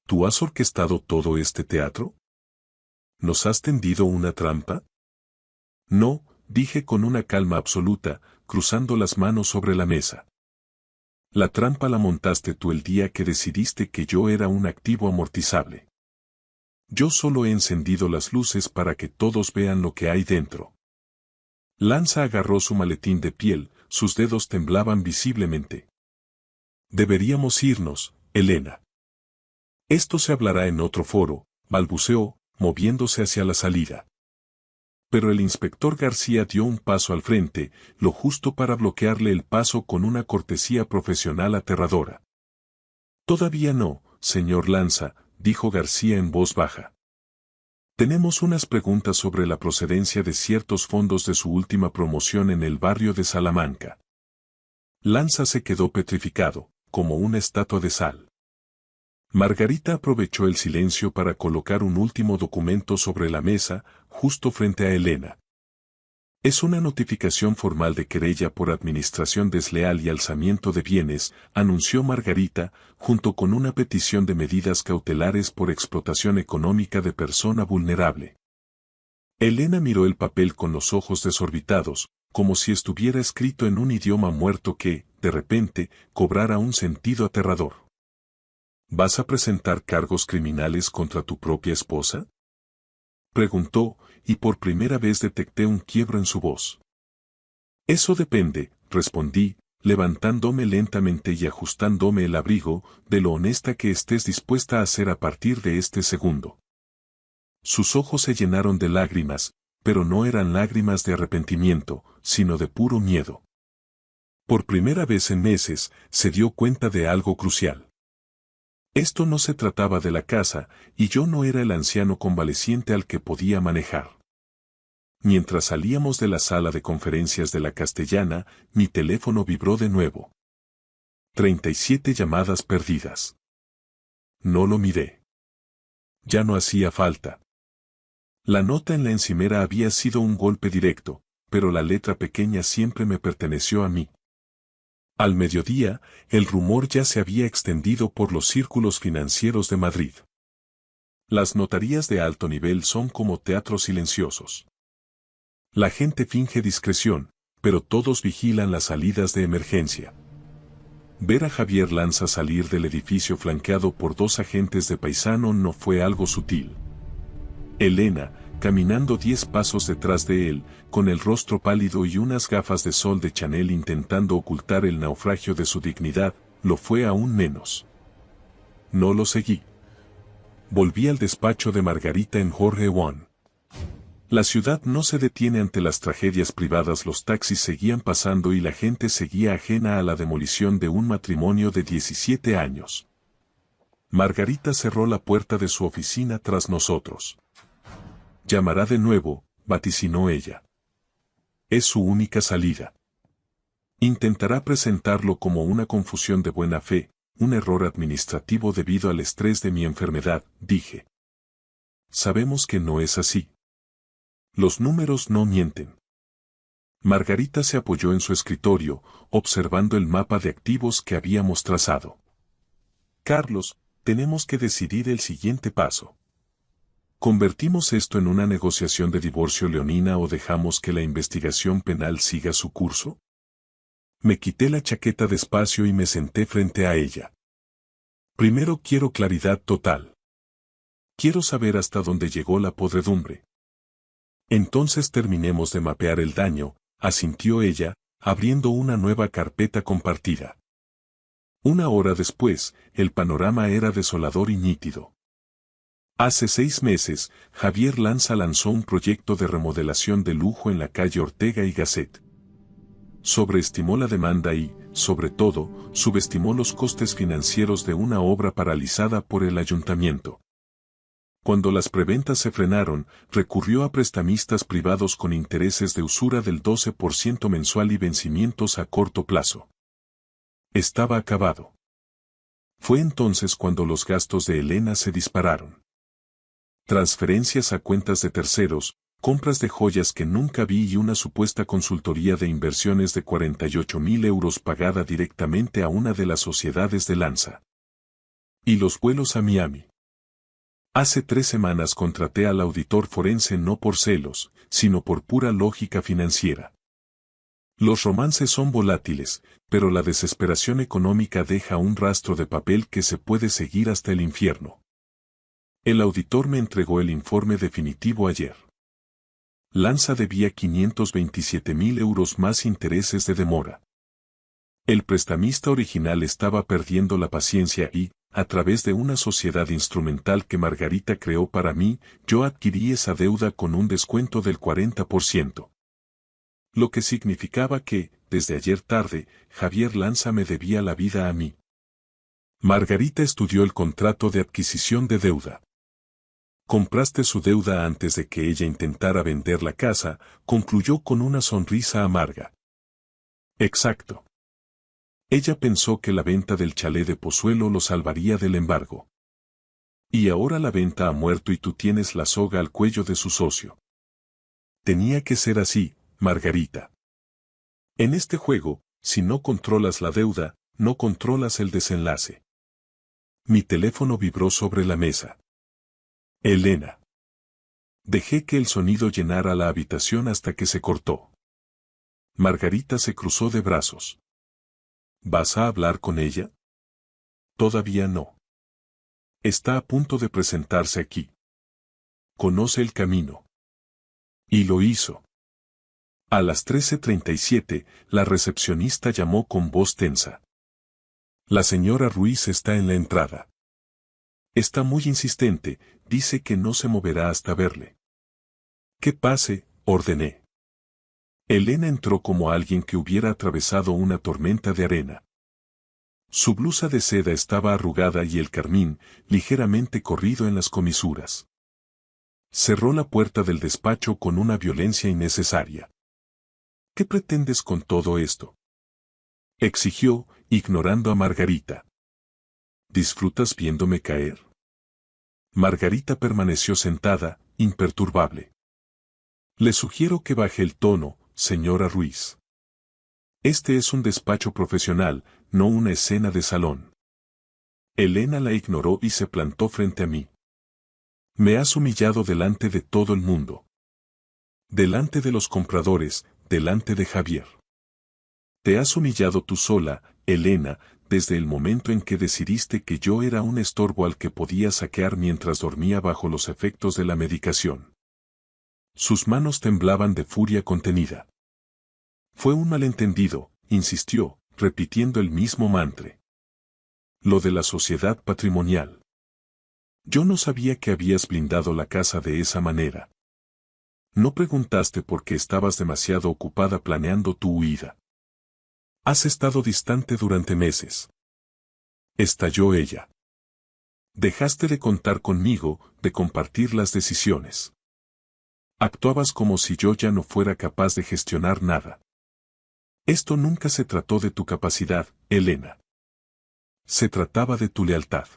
¿Tú has orquestado todo este teatro? ¿Nos has tendido una trampa? No, dije con una calma absoluta, cruzando las manos sobre la mesa. La trampa la montaste tú el día que decidiste que yo era un activo amortizable. Yo solo he encendido las luces para que todos vean lo que hay dentro. Lanza agarró su maletín de piel, sus dedos temblaban visiblemente. Deberíamos irnos, Elena. Esto se hablará en otro foro, balbuceó, moviéndose hacia la salida. Pero el inspector García dio un paso al frente, lo justo para bloquearle el paso con una cortesía profesional aterradora. Todavía no, señor Lanza, dijo García en voz baja. Tenemos unas preguntas sobre la procedencia de ciertos fondos de su última promoción en el barrio de Salamanca. Lanza se quedó petrificado, como una estatua de sal. Margarita aprovechó el silencio para colocar un último documento sobre la mesa, justo frente a Elena. Es una notificación formal de querella por administración desleal y alzamiento de bienes, anunció Margarita, junto con una petición de medidas cautelares por explotación económica de persona vulnerable. Elena miró el papel con los ojos desorbitados, como si estuviera escrito en un idioma muerto que, de repente, cobrara un sentido aterrador. ¿Vas a presentar cargos criminales contra tu propia esposa?, preguntó, y por primera vez detecté un quiebro en su voz. Eso depende, respondí, levantándome lentamente y ajustándome el abrigo, de lo honesta que estés dispuesta a ser a partir de este segundo. Sus ojos se llenaron de lágrimas, pero no eran lágrimas de arrepentimiento, sino de puro miedo. Por primera vez en meses, se dio cuenta de algo crucial. Esto no se trataba de la casa, y yo no era el anciano convaleciente al que podía manejar. Mientras salíamos de la sala de conferencias de la Castellana, mi teléfono vibró de nuevo. 37 llamadas perdidas. No lo miré. Ya no hacía falta. La nota en la encimera había sido un golpe directo, pero la letra pequeña siempre me perteneció a mí. Al mediodía, el rumor ya se había extendido por los círculos financieros de Madrid. Las notarías de alto nivel son como teatros silenciosos. La gente finge discreción, pero todos vigilan las salidas de emergencia. Ver a Javier Lanza salir del edificio flanqueado por 2 agentes de paisano no fue algo sutil. Elena, caminando 10 pasos detrás de él, con el rostro pálido y unas gafas de sol de Chanel intentando ocultar el naufragio de su dignidad, lo fue aún menos. No lo seguí. Volví al despacho de Margarita en Jorge One. La ciudad no se detiene ante las tragedias privadas, los taxis seguían pasando y la gente seguía ajena a la demolición de un matrimonio de 17 años. Margarita cerró la puerta de su oficina tras nosotros. Llamará de nuevo, vaticinó ella. Es su única salida. Intentará presentarlo como una confusión de buena fe, un error administrativo debido al estrés de mi enfermedad, dije. Sabemos que no es así. Los números no mienten. Margarita se apoyó en su escritorio, observando el mapa de activos que habíamos trazado. Carlos, tenemos que decidir el siguiente paso. ¿Convertimos esto en una negociación de divorcio leonina o dejamos que la investigación penal siga su curso? Me quité la chaqueta despacio y me senté frente a ella. Primero quiero claridad total. Quiero saber hasta dónde llegó la podredumbre. Entonces terminemos de mapear el daño, asintió ella, abriendo una nueva carpeta compartida. 1 hora después, el panorama era desolador y nítido. Hace 6 meses, Javier Lanza lanzó un proyecto de remodelación de lujo en la calle Ortega y Gasset. Sobreestimó la demanda y, sobre todo, subestimó los costes financieros de una obra paralizada por el ayuntamiento. Cuando las preventas se frenaron, recurrió a prestamistas privados con intereses de usura del 12% mensual y vencimientos a corto plazo. Estaba acabado. Fue entonces cuando los gastos de Elena se dispararon. Transferencias a cuentas de terceros, compras de joyas que nunca vi y una supuesta consultoría de inversiones de 48.000 euros pagada directamente a una de las sociedades de Lanza. Y los vuelos a Miami. Hace 3 semanas contraté al auditor forense no por celos, sino por pura lógica financiera. Los romances son volátiles, pero la desesperación económica deja un rastro de papel que se puede seguir hasta el infierno. El auditor me entregó el informe definitivo ayer. Lanza debía 527.000 euros más intereses de demora. El prestamista original estaba perdiendo la paciencia y, a través de una sociedad instrumental que Margarita creó para mí, yo adquirí esa deuda con un descuento del 40%. Lo que significaba que, desde ayer tarde, Javier Lanza me debía la vida a mí. Margarita estudió el contrato de adquisición de deuda. Compraste su deuda antes de que ella intentara vender la casa, concluyó con una sonrisa amarga. Exacto. Ella pensó que la venta del chalet de Pozuelo lo salvaría del embargo. Y ahora la venta ha muerto y tú tienes la soga al cuello de su socio. Tenía que ser así, Margarita. En este juego, si no controlas la deuda, no controlas el desenlace. Mi teléfono vibró sobre la mesa. Elena. Dejé que el sonido llenara la habitación hasta que se cortó. Margarita se cruzó de brazos. ¿Vas a hablar con ella? Todavía no. Está a punto de presentarse aquí. Conoce el camino. Y lo hizo. A las 13:37, la recepcionista llamó con voz tensa. La señora Ruiz está en la entrada. Está muy insistente, dice que no se moverá hasta verle. Que pase, ordené. Elena entró como alguien que hubiera atravesado una tormenta de arena. Su blusa de seda estaba arrugada y el carmín, ligeramente corrido en las comisuras. Cerró la puerta del despacho con una violencia innecesaria. ¿Qué pretendes con todo esto?, exigió, ignorando a Margarita. ¿Disfrutas viéndome caer? Margarita permaneció sentada, imperturbable. Le sugiero que baje el tono, señora Ruiz. Este es un despacho profesional, no una escena de salón. Elena la ignoró y se plantó frente a mí. Me has humillado delante de todo el mundo. Delante de los compradores, delante de Javier. Te has humillado tú sola, Elena, desde el momento en que decidiste que yo era un estorbo al que podía saquear mientras dormía bajo los efectos de la medicación. Sus manos temblaban de furia contenida. Fue un malentendido, insistió, repitiendo el mismo mantra. Lo de la sociedad patrimonial. Yo no sabía que habías blindado la casa de esa manera. No preguntaste por qué estabas demasiado ocupada planeando tu huida. Has estado distante durante meses. Estalló ella. Dejaste de contar conmigo, de compartir las decisiones. Actuabas como si yo ya no fuera capaz de gestionar nada. Esto nunca se trató de tu capacidad, Elena. Se trataba de tu lealtad.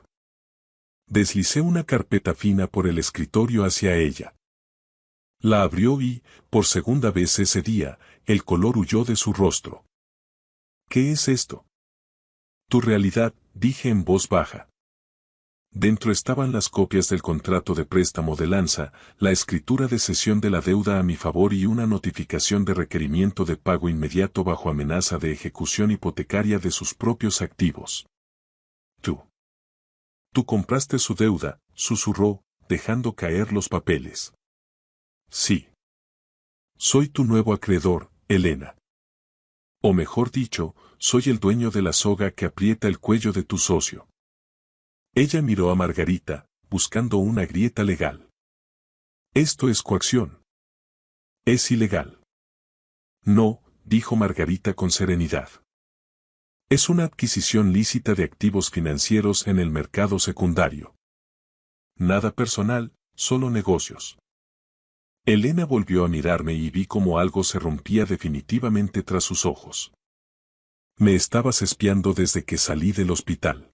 Deslicé una carpeta fina por el escritorio hacia ella. La abrió y, por segunda vez ese día, el color huyó de su rostro. ¿Qué es esto? Tu realidad, dije en voz baja. Dentro estaban las copias del contrato de préstamo de Lanza, la escritura de cesión de la deuda a mi favor y una notificación de requerimiento de pago inmediato bajo amenaza de ejecución hipotecaria de sus propios activos. Tú compraste su deuda, susurró, dejando caer los papeles. Sí. Soy tu nuevo acreedor, Elena. O mejor dicho, soy el dueño de la soga que aprieta el cuello de tu socio. Ella miró a Margarita, buscando una grieta legal. Esto es coacción. Es ilegal. No, dijo Margarita con serenidad. Es una adquisición lícita de activos financieros en el mercado secundario. Nada personal, solo negocios. Elena volvió a mirarme y vi cómo algo se rompía definitivamente tras sus ojos. Me estabas espiando desde que salí del hospital.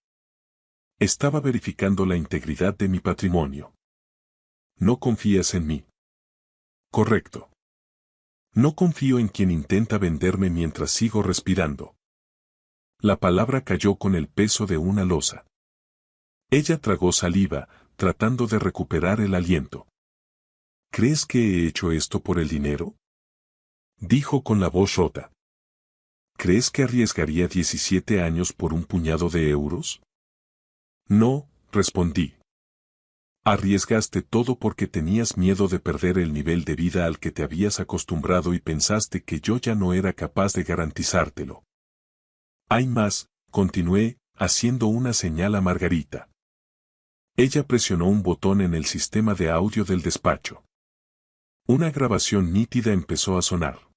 Estaba verificando la integridad de mi patrimonio. ¿No confías en mí? Correcto. No confío en quien intenta venderme mientras sigo respirando. La palabra cayó con el peso de una losa. Ella tragó saliva, tratando de recuperar el aliento. ¿Crees que he hecho esto por el dinero? Dijo con la voz rota. ¿Crees que arriesgaría 17 años por un puñado de euros? No, respondí. Arriesgaste todo porque tenías miedo de perder el nivel de vida al que te habías acostumbrado y pensaste que yo ya no era capaz de garantizártelo. Hay más, continué, haciendo una señal a Margarita. Ella presionó un botón en el sistema de audio del despacho. Una grabación nítida empezó a sonar.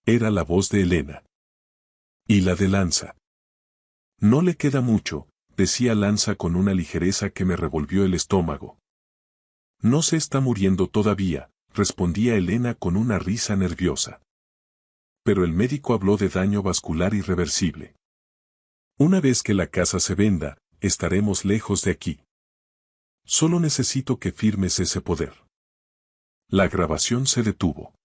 Era la voz de Elena. Y la de Lanza. No le queda mucho, decía Lanza con una ligereza que me revolvió el estómago. No se está muriendo todavía, respondía Elena con una risa nerviosa. Pero el médico habló de daño vascular irreversible. Una vez que la casa se venda, estaremos lejos de aquí. Solo necesito que firmes ese poder. La grabación se detuvo.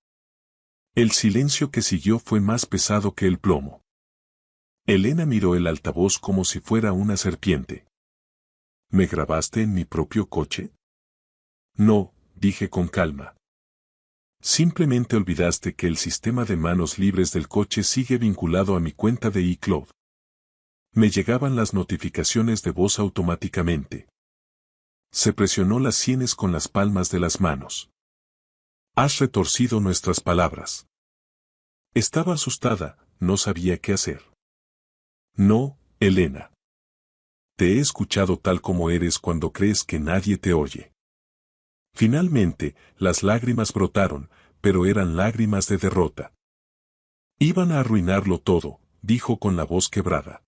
El silencio que siguió fue más pesado que el plomo. Elena miró el altavoz como si fuera una serpiente. ¿Me grabaste en mi propio coche? No, dije con calma. Simplemente olvidaste que el sistema de manos libres del coche sigue vinculado a mi cuenta de iCloud. Me llegaban las notificaciones de voz automáticamente. Se presionó las sienes con las palmas de las manos. Has retorcido nuestras palabras. Estaba asustada, no sabía qué hacer. No, Elena. Te he escuchado tal como eres cuando crees que nadie te oye. Finalmente, las lágrimas brotaron, pero eran lágrimas de derrota. Iban a arruinarlo todo, dijo con la voz quebrada.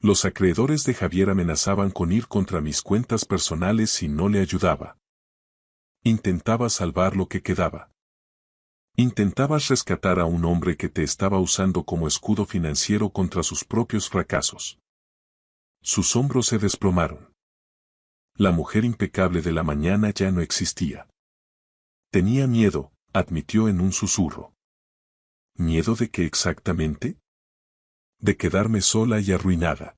Los acreedores de Javier amenazaban con ir contra mis cuentas personales si no le ayudaba. Intentaba salvar lo que quedaba. Intentabas rescatar a un hombre que te estaba usando como escudo financiero contra sus propios fracasos. Sus hombros se desplomaron. La mujer impecable de la mañana ya no existía. Tenía miedo, admitió en un susurro. ¿Miedo de qué exactamente? De quedarme sola y arruinada.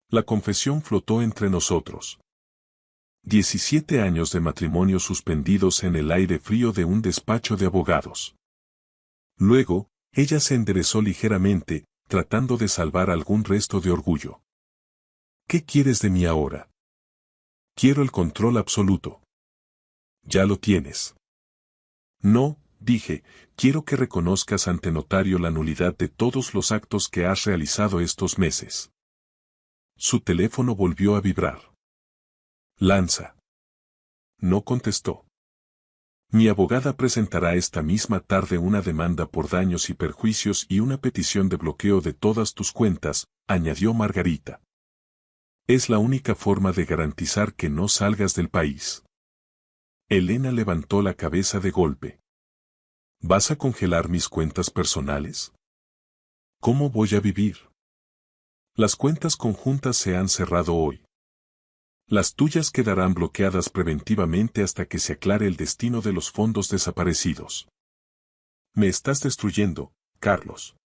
La confesión flotó entre nosotros. 17 años de matrimonio suspendidos en el aire frío de un despacho de abogados. Luego, ella se enderezó ligeramente, tratando de salvar algún resto de orgullo. ¿Qué quieres de mí ahora? Quiero el control absoluto. Ya lo tienes. No, dije, quiero que reconozcas ante notario la nulidad de todos los actos que has realizado estos meses. Su teléfono volvió a vibrar. Lanza. No contestó. Mi abogada presentará esta misma tarde una demanda por daños y perjuicios y una petición de bloqueo de todas tus cuentas, añadió Margarita. Es la única forma de garantizar que no salgas del país. Elena levantó la cabeza de golpe. ¿Vas a congelar mis cuentas personales? ¿Cómo voy a vivir? Las cuentas conjuntas se han cerrado hoy. Las tuyas quedarán bloqueadas preventivamente hasta que se aclare el destino de los fondos desaparecidos. Me estás destruyendo, Carlos.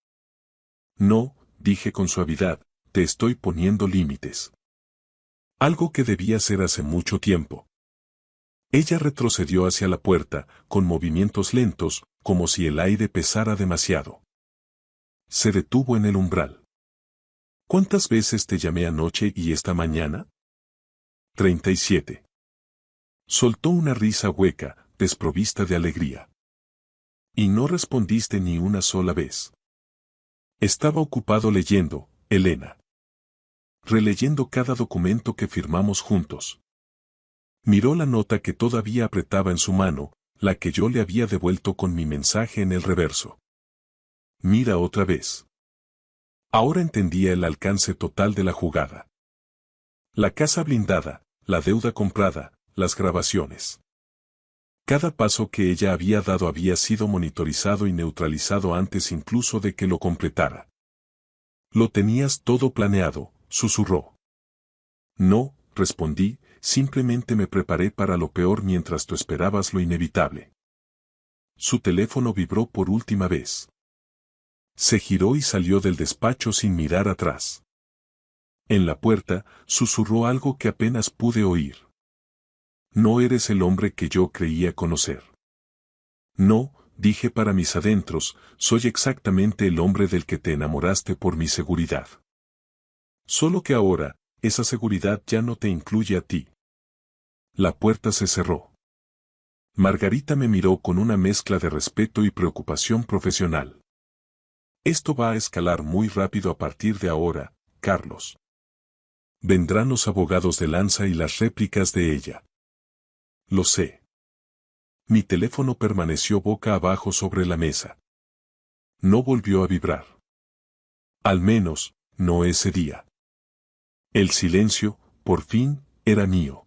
No, dije con suavidad, te estoy poniendo límites. Algo que debía hacer hace mucho tiempo. Ella retrocedió hacia la puerta, con movimientos lentos, como si el aire pesara demasiado. Se detuvo en el umbral. ¿Cuántas veces te llamé anoche y esta mañana? 37. Soltó una risa hueca, desprovista de alegría. Y no respondiste ni una sola vez. Estaba ocupado leyendo, Elena. Releyendo cada documento que firmamos juntos. Miró la nota que todavía apretaba en su mano, la que yo le había devuelto con mi mensaje en el reverso. Mira otra vez. Ahora entendía el alcance total de la jugada. La casa blindada, la deuda comprada, las grabaciones. Cada paso que ella había dado había sido monitorizado y neutralizado antes incluso de que lo completara. Lo tenías todo planeado, susurró. No, respondí, simplemente me preparé para lo peor mientras tú esperabas lo inevitable. Su teléfono vibró por última vez. Se giró y salió del despacho sin mirar atrás. En la puerta, susurró algo que apenas pude oír. No eres el hombre que yo creía conocer. No, dije para mis adentros, soy exactamente el hombre del que te enamoraste por mi seguridad. Solo que ahora, esa seguridad ya no te incluye a ti. La puerta se cerró. Margarita me miró con una mezcla de respeto y preocupación profesional. Esto va a escalar muy rápido a partir de ahora, Carlos. Vendrán los abogados de Lanza y las réplicas de ella. Lo sé. Mi teléfono permaneció boca abajo sobre la mesa. No volvió a vibrar. Al menos, no ese día. El silencio, por fin, era mío.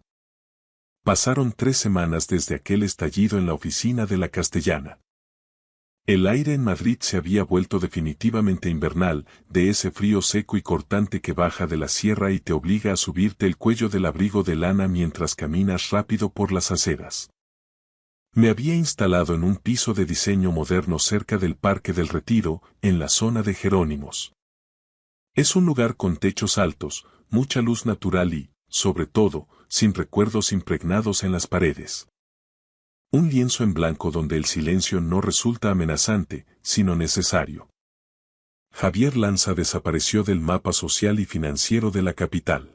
Pasaron 3 semanas desde aquel estallido en la oficina de la Castellana. El aire en Madrid se había vuelto definitivamente invernal, de ese frío seco y cortante que baja de la sierra y te obliga a subirte el cuello del abrigo de lana mientras caminas rápido por las aceras. Me había instalado en un piso de diseño moderno cerca del Parque del Retiro, en la zona de Jerónimos. Es un lugar con techos altos, mucha luz natural y, sobre todo, sin recuerdos impregnados en las paredes. Un lienzo en blanco donde el silencio no resulta amenazante, sino necesario. Javier Lanza desapareció del mapa social y financiero de la capital.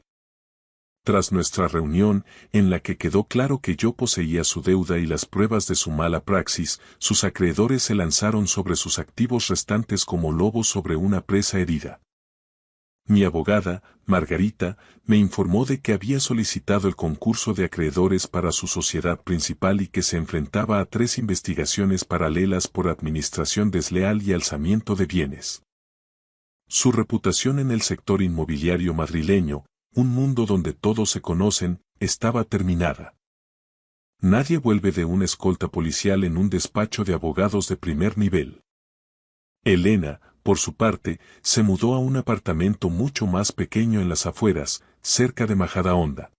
Tras nuestra reunión, en la que quedó claro que yo poseía su deuda y las pruebas de su mala praxis, sus acreedores se lanzaron sobre sus activos restantes como lobos sobre una presa herida. Mi abogada, Margarita, me informó de que había solicitado el concurso de acreedores para su sociedad principal y que se enfrentaba a 3 investigaciones paralelas por administración desleal y alzamiento de bienes. Su reputación en el sector inmobiliario madrileño, un mundo donde todos se conocen, estaba terminada. Nadie vuelve de una escolta policial en un despacho de abogados de primer nivel. Elena, por su parte, se mudó a un apartamento mucho más pequeño en las afueras, cerca de Majadahonda.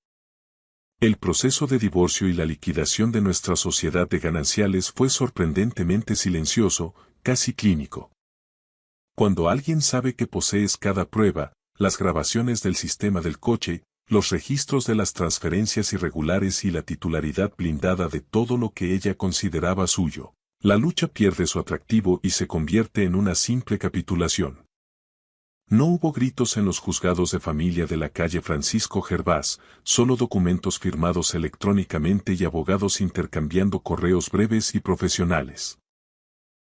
El proceso de divorcio y la liquidación de nuestra sociedad de gananciales fue sorprendentemente silencioso, casi clínico. Cuando alguien sabe que posees cada prueba, las grabaciones del sistema del coche, los registros de las transferencias irregulares y la titularidad blindada de todo lo que ella consideraba suyo, La lucha pierde su atractivo y se convierte en una simple capitulación. No hubo gritos en los juzgados de familia de la calle Francisco Gervás, solo documentos firmados electrónicamente y abogados intercambiando correos breves y profesionales.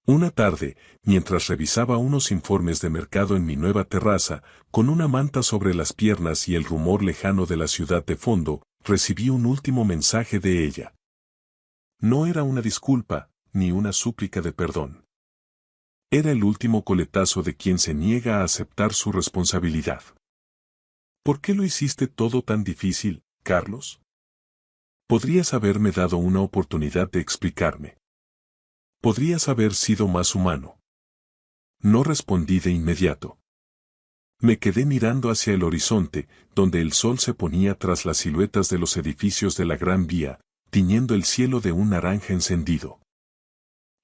Una tarde, mientras revisaba unos informes de mercado en mi nueva terraza, con una manta sobre las piernas y el rumor lejano de la ciudad de fondo, recibí un último mensaje de ella. No era una disculpa, ni una súplica de perdón. Era el último coletazo de quien se niega a aceptar su responsabilidad. ¿Por qué lo hiciste todo tan difícil, Carlos? Podrías haberme dado una oportunidad de explicarme. Podrías haber sido más humano. No respondí de inmediato. Me quedé mirando hacia el horizonte, donde el sol se ponía tras las siluetas de los edificios de la Gran Vía, tiñendo el cielo de un naranja encendido.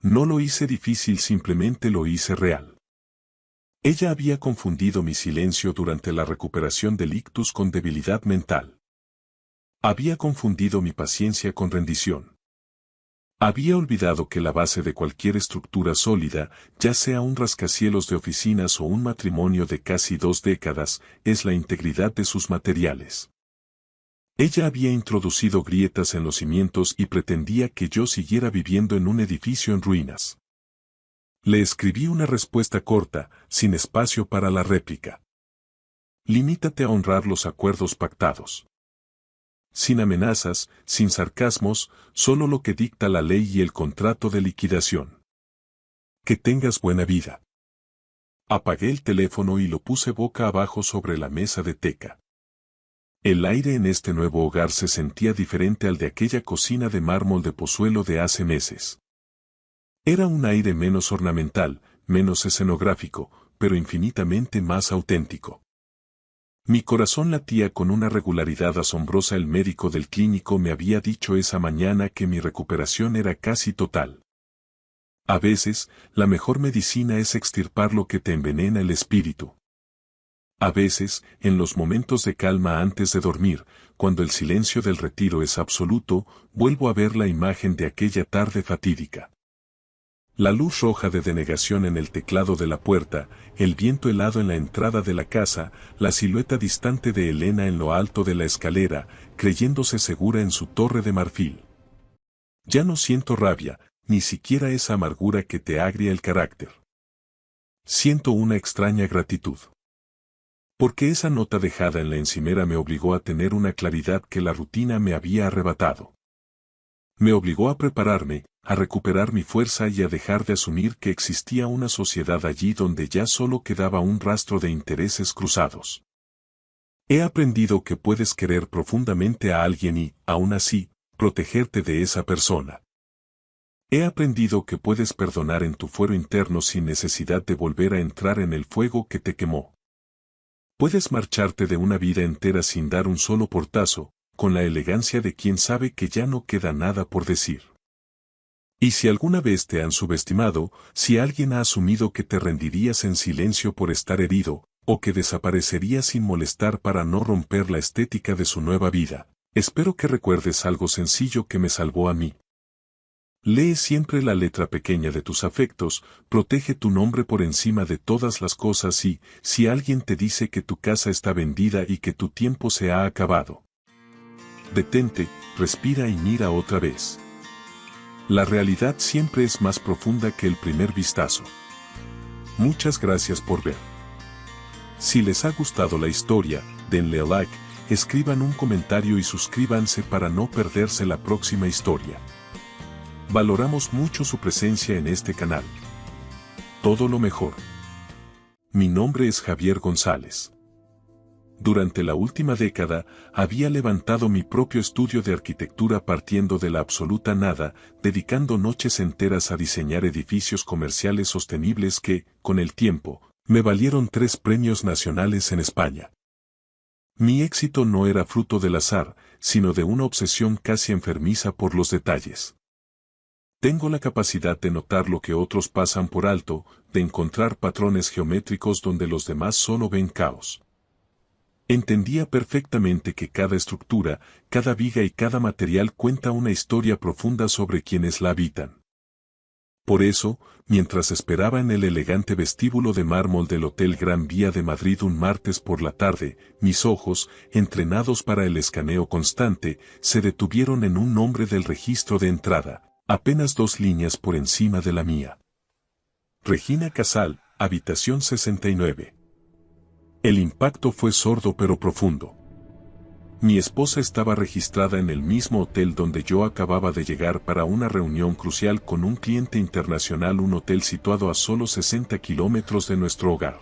No lo hice difícil, simplemente lo hice real. Ella había confundido mi silencio durante la recuperación del ictus con debilidad mental. Había confundido mi paciencia con rendición. Había olvidado que la base de cualquier estructura sólida, ya sea un rascacielos de oficinas o un matrimonio de casi 2 décadas, es la integridad de sus materiales. Ella había introducido grietas en los cimientos y pretendía que yo siguiera viviendo en un edificio en ruinas. Le escribí una respuesta corta, sin espacio para la réplica. Limítate a honrar los acuerdos pactados. Sin amenazas, sin sarcasmos, solo lo que dicta la ley y el contrato de liquidación. Que tengas buena vida. Apagué el teléfono y lo puse boca abajo sobre la mesa de teca. El aire en este nuevo hogar se sentía diferente al de aquella cocina de mármol de Pozuelo de hace meses. Era un aire menos ornamental, menos escenográfico, pero infinitamente más auténtico. Mi corazón latía con una regularidad asombrosa. El médico del clínico me había dicho esa mañana que mi recuperación era casi total. A veces, la mejor medicina es extirpar lo que te envenena el espíritu. A veces, en los momentos de calma antes de dormir, cuando el silencio del retiro es absoluto, vuelvo a ver la imagen de aquella tarde fatídica. La luz roja de denegación en el teclado de la puerta, el viento helado en la entrada de la casa, la silueta distante de Elena en lo alto de la escalera, creyéndose segura en su torre de marfil. Ya no siento rabia, ni siquiera esa amargura que te agria el carácter. Siento una extraña gratitud. Porque esa nota dejada en la encimera me obligó a tener una claridad que la rutina me había arrebatado. Me obligó a prepararme, a recuperar mi fuerza y a dejar de asumir que existía una sociedad allí donde ya solo quedaba un rastro de intereses cruzados. He aprendido que puedes querer profundamente a alguien y, aún así, protegerte de esa persona. He aprendido que puedes perdonar en tu fuero interno sin necesidad de volver a entrar en el fuego que te quemó. Puedes marcharte de una vida entera sin dar un solo portazo, con la elegancia de quien sabe que ya no queda nada por decir. Y si alguna vez te han subestimado, si alguien ha asumido que te rendirías en silencio por estar herido, o que desaparecerías sin molestar para no romper la estética de su nueva vida, espero que recuerdes algo sencillo que me salvó a mí. Lee siempre la letra pequeña de tus afectos, protege tu nombre por encima de todas las cosas y, si alguien te dice que tu casa está vendida y que tu tiempo se ha acabado, detente, respira y mira otra vez. La realidad siempre es más profunda que el primer vistazo. Muchas gracias por ver. Si les ha gustado la historia, denle a like, escriban un comentario y suscríbanse para no perderse la próxima historia. Valoramos mucho su presencia en este canal. Todo lo mejor. Mi nombre es Javier González. Durante la última década, había levantado mi propio estudio de arquitectura partiendo de la absoluta nada, dedicando noches enteras a diseñar edificios comerciales sostenibles que, con el tiempo, me valieron 3 premios nacionales en España. Mi éxito no era fruto del azar, sino de una obsesión casi enfermiza por los detalles. Tengo la capacidad de notar lo que otros pasan por alto, de encontrar patrones geométricos donde los demás solo ven caos. Entendía perfectamente que cada estructura, cada viga y cada material cuenta una historia profunda sobre quienes la habitan. Por eso, mientras esperaba en el elegante vestíbulo de mármol del Hotel Gran Vía de Madrid un martes por la tarde, mis ojos, entrenados para el escaneo constante, se detuvieron en un nombre del registro de entrada, apenas 2 líneas por encima de la mía. Regina Casal, habitación 69. El impacto fue sordo pero profundo. Mi esposa estaba registrada en el mismo hotel donde yo acababa de llegar para una reunión crucial con un cliente internacional, un hotel situado a solo 60 kilómetros de nuestro hogar.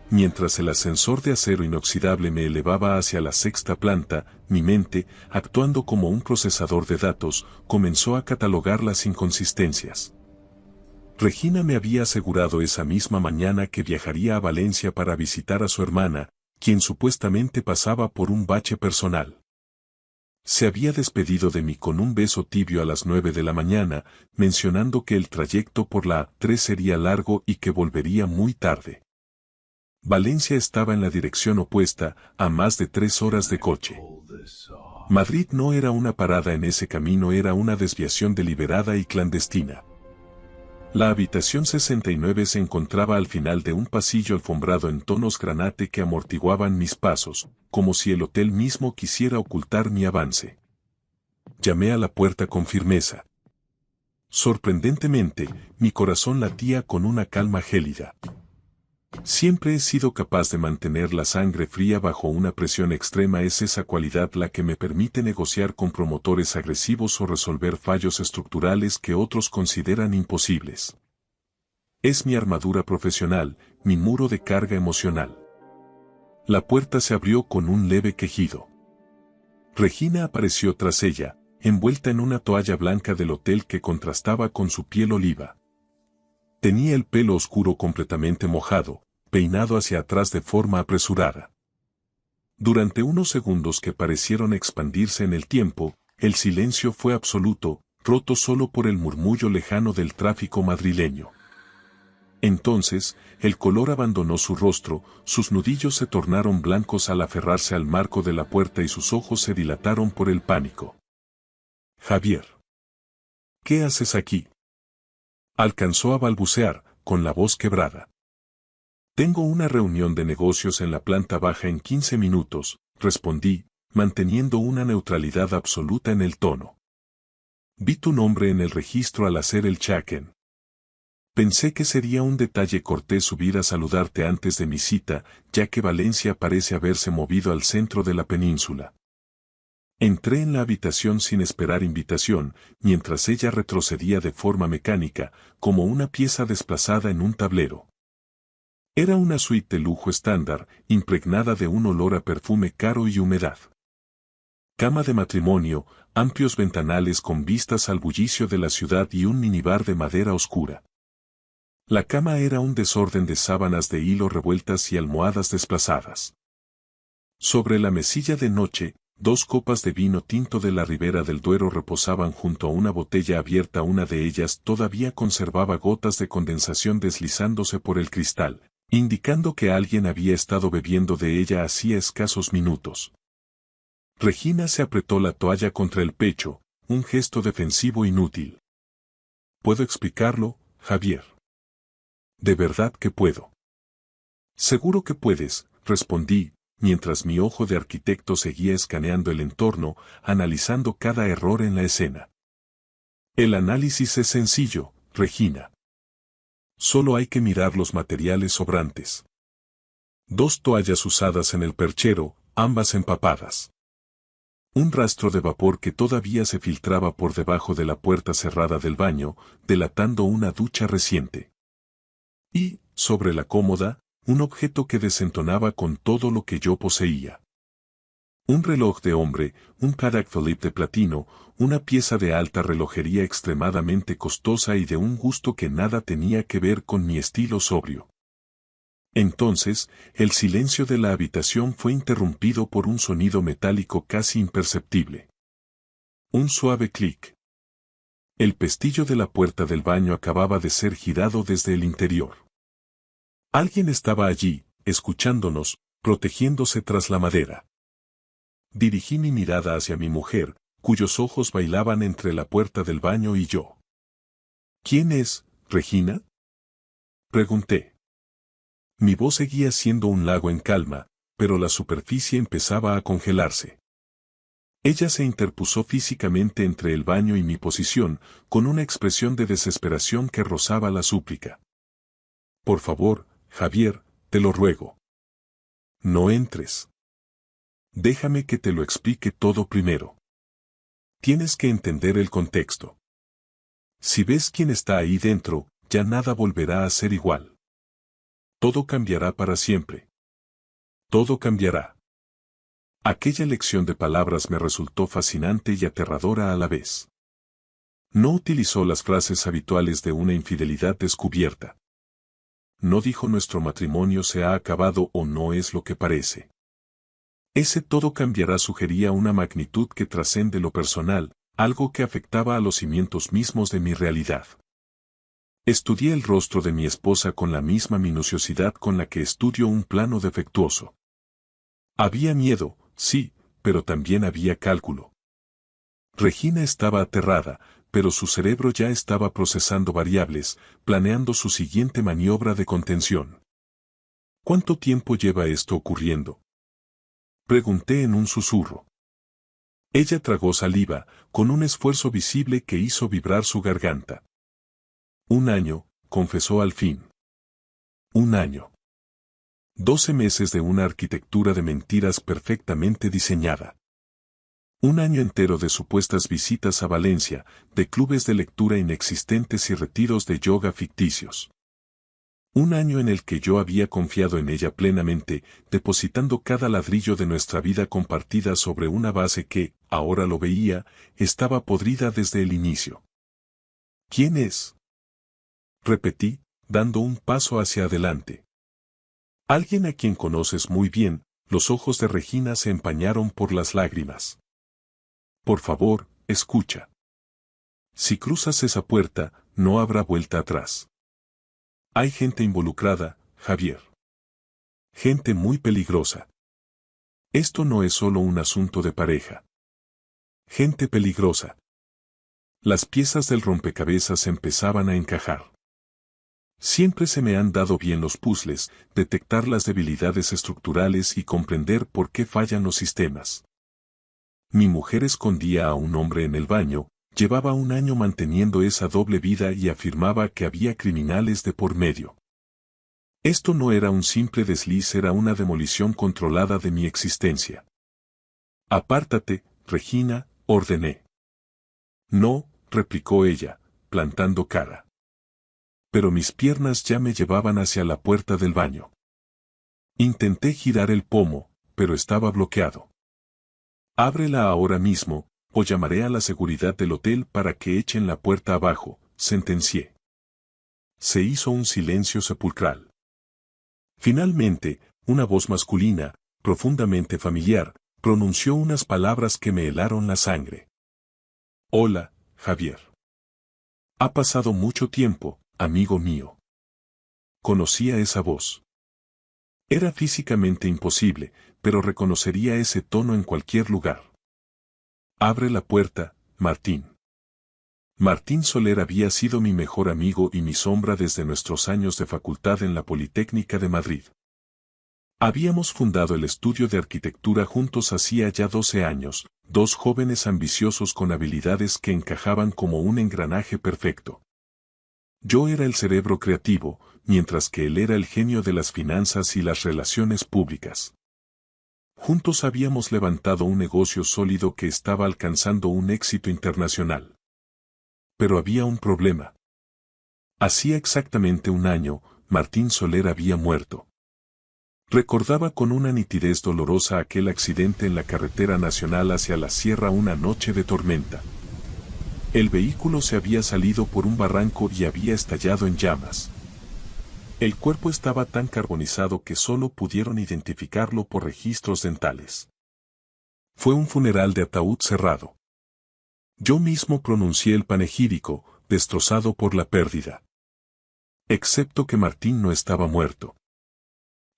Mientras el ascensor de acero inoxidable me elevaba hacia la 6ª planta, mi mente, actuando como un procesador de datos, comenzó a catalogar las inconsistencias. Regina me había asegurado esa misma mañana que viajaría a Valencia para visitar a su hermana, quien supuestamente pasaba por un bache personal. Se había despedido de mí con un beso tibio a las 9 de la mañana, mencionando que el trayecto por la A3 sería largo y que volvería muy tarde. Valencia estaba en la dirección opuesta, a más de 3 horas de coche. Madrid no era una parada en ese camino, era una desviación deliberada y clandestina. La habitación 69 se encontraba al final de un pasillo alfombrado en tonos granate que amortiguaban mis pasos, como si el hotel mismo quisiera ocultar mi avance. Llamé a la puerta con firmeza. Sorprendentemente, mi corazón latía con una calma gélida. Siempre he sido capaz de mantener la sangre fría bajo una presión extrema. Es esa cualidad la que me permite negociar con promotores agresivos o resolver fallos estructurales que otros consideran imposibles. Es mi armadura profesional, mi muro de carga emocional. La puerta se abrió con un leve quejido. Regina apareció tras ella, envuelta en una toalla blanca del hotel que contrastaba con su piel oliva. Tenía el pelo oscuro completamente mojado, peinado hacia atrás de forma apresurada. Durante unos segundos que parecieron expandirse en el tiempo, el silencio fue absoluto, roto solo por el murmullo lejano del tráfico madrileño. Entonces, el color abandonó su rostro, sus nudillos se tornaron blancos al aferrarse al marco de la puerta y sus ojos se dilataron por el pánico. Javier. ¿Qué haces aquí? Alcanzó a balbucear, con la voz quebrada. Tengo una reunión de negocios en la planta baja en 15 minutos, respondí, manteniendo una neutralidad absoluta en el tono. Vi tu nombre en el registro al hacer el check-in. Pensé que sería un detalle cortés subir a saludarte antes de mi cita, ya que Valencia parece haberse movido al centro de la península. Entré en la habitación sin esperar invitación, mientras ella retrocedía de forma mecánica, como una pieza desplazada en un tablero. Era una suite de lujo estándar, impregnada de un olor a perfume caro y humedad. Cama de matrimonio, amplios ventanales con vistas al bullicio de la ciudad y un minibar de madera oscura. La cama era un desorden de sábanas de hilo revueltas y almohadas desplazadas. Sobre la mesilla de noche, 2 copas de vino tinto de la Ribera del Duero reposaban junto a una botella abierta. Una de ellas todavía conservaba gotas de condensación deslizándose por el cristal, indicando que alguien había estado bebiendo de ella hacía escasos minutos. Regina se apretó la toalla contra el pecho, un gesto defensivo inútil. ¿Puedo explicarlo, Javier? De verdad que puedo. Seguro que puedes, respondí, mientras mi ojo de arquitecto seguía escaneando el entorno, analizando cada error en la escena. El análisis es sencillo, Regina. Solo hay que mirar los materiales sobrantes. 2 toallas usadas en el perchero, ambas empapadas. Un rastro de vapor que todavía se filtraba por debajo de la puerta cerrada del baño, delatando una ducha reciente. Y, sobre la cómoda, un objeto que desentonaba con todo lo que yo poseía. Un reloj de hombre, un Patek Philippe de platino, una pieza de alta relojería extremadamente costosa y de un gusto que nada tenía que ver con mi estilo sobrio. Entonces, el silencio de la habitación fue interrumpido por un sonido metálico casi imperceptible. Un suave clic. El pestillo de la puerta del baño acababa de ser girado desde el interior. Alguien estaba allí, escuchándonos, protegiéndose tras la madera. Dirigí mi mirada hacia mi mujer, cuyos ojos bailaban entre la puerta del baño y yo. ¿Quién es, Regina? Pregunté. Mi voz seguía siendo un lago en calma, pero la superficie empezaba a congelarse. Ella se interpuso físicamente entre el baño y mi posición, con una expresión de desesperación que rozaba la súplica. Por favor, Javier, te lo ruego. No entres. Déjame que te lo explique todo primero. Tienes que entender el contexto. Si ves quién está ahí dentro, ya nada volverá a ser igual. Todo cambiará para siempre. Todo cambiará. Aquella lección de palabras me resultó fascinante y aterradora a la vez. No utilizó las frases habituales de una infidelidad descubierta. No dijo nuestro matrimonio se ha acabado o no es lo que parece. Ese todo cambiará sugería una magnitud que trascende lo personal, algo que afectaba a los cimientos mismos de mi realidad. Estudié el rostro de mi esposa con la misma minuciosidad con la que estudio un plano defectuoso. Había miedo, sí, pero también había cálculo. Regina estaba aterrada, pero su cerebro ya estaba procesando variables, planeando su siguiente maniobra de contención. ¿Cuánto tiempo lleva esto ocurriendo? Pregunté en un susurro. Ella tragó saliva, con un esfuerzo visible que hizo vibrar su garganta. 1 año, confesó al fin. 1 año. 12 meses de una arquitectura de mentiras perfectamente diseñada. 1 año entero de supuestas visitas a Valencia, de clubes de lectura inexistentes y retiros de yoga ficticios. 1 año en el que yo había confiado en ella plenamente, depositando cada ladrillo de nuestra vida compartida sobre una base que, ahora lo veía, estaba podrida desde el inicio. ¿Quién es? Repetí, dando un paso hacia adelante. Alguien a quien conoces muy bien. Los ojos de Regina se empañaron por las lágrimas. Por favor, escucha. Si cruzas esa puerta, no habrá vuelta atrás. Hay gente involucrada, Javier. Gente muy peligrosa. Esto no es solo un asunto de pareja. Gente peligrosa. Las piezas del rompecabezas empezaban a encajar. Siempre se me han dado bien los puzzles, detectar las debilidades estructurales y comprender por qué fallan los sistemas. Mi mujer escondía a un hombre en el baño, llevaba 1 año manteniendo esa doble vida y afirmaba que había criminales de por medio. Esto no era un simple desliz, era una demolición controlada de mi existencia. Apártate, Regina, ordené. No, replicó ella, plantando cara. Pero mis piernas ya me llevaban hacia la puerta del baño. Intenté girar el pomo, pero estaba bloqueado. Ábrela ahora mismo, o llamaré a la seguridad del hotel para que echen la puerta abajo, sentencié. Se hizo un silencio sepulcral. Finalmente, una voz masculina, profundamente familiar, pronunció unas palabras que me helaron la sangre. Hola, Javier. Ha pasado mucho tiempo, amigo mío. Conocía esa voz. Era físicamente imposible, pero reconocería ese tono en cualquier lugar. Abre la puerta, Martín. Martín Soler había sido mi mejor amigo y mi sombra desde nuestros años de facultad en la Politécnica de Madrid. Habíamos fundado el estudio de arquitectura juntos hacía ya 12 años, dos jóvenes ambiciosos con habilidades que encajaban como un engranaje perfecto. Yo era el cerebro creativo, mientras que él era el genio de las finanzas y las relaciones públicas. Juntos habíamos levantado un negocio sólido que estaba alcanzando un éxito internacional. Pero había un problema. Hacía exactamente 1 año, Martín Soler había muerto. Recordaba con una nitidez dolorosa aquel accidente en la carretera nacional hacia la sierra una noche de tormenta. El vehículo se había salido por un barranco y había estallado en llamas. El cuerpo estaba tan carbonizado que solo pudieron identificarlo por registros dentales. Fue un funeral de ataúd cerrado. Yo mismo pronuncié el panegírico, destrozado por la pérdida. Excepto que Martín no estaba muerto.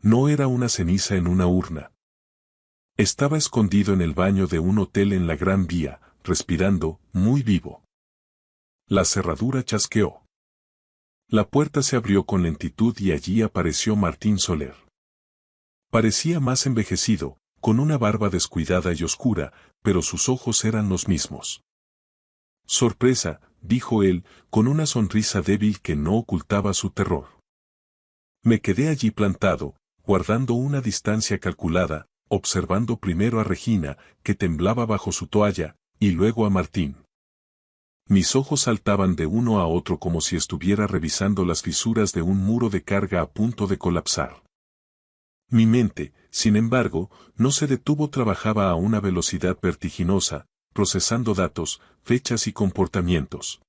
No era una ceniza en una urna. Estaba escondido en el baño de un hotel en la Gran Vía, respirando, muy vivo. La cerradura chasqueó. La puerta se abrió con lentitud y allí apareció Martín Soler. Parecía más envejecido, con una barba descuidada y oscura, pero sus ojos eran los mismos. Sorpresa, dijo él, con una sonrisa débil que no ocultaba su terror. Me quedé allí plantado, guardando una distancia calculada, observando primero a Regina, que temblaba bajo su toalla, y luego a Martín. Mis ojos saltaban de uno a otro como si estuviera revisando las fisuras de un muro de carga a punto de colapsar. Mi mente, sin embargo, no se detuvo, trabajaba a una velocidad vertiginosa, procesando datos, fechas y comportamientos.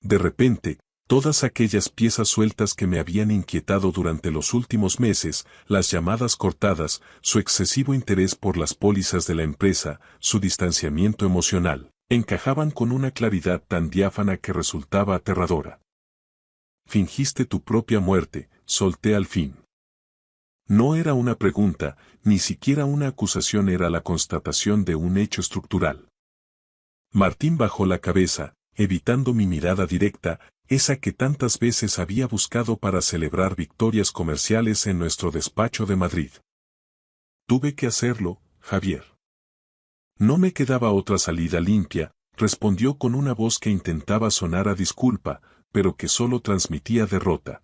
De repente, todas aquellas piezas sueltas que me habían inquietado durante los últimos meses, las llamadas cortadas, su excesivo interés por las pólizas de la empresa, su distanciamiento emocional, encajaban con una claridad tan diáfana que resultaba aterradora. Fingiste tu propia muerte, solté al fin. No era una pregunta, ni siquiera una acusación, era la constatación de un hecho estructural. Martín bajó la cabeza, evitando mi mirada directa, esa que tantas veces había buscado para celebrar victorias comerciales en nuestro despacho de Madrid. Tuve que hacerlo, Javier. No me quedaba otra salida limpia, respondió con una voz que intentaba sonar a disculpa, pero que solo transmitía derrota.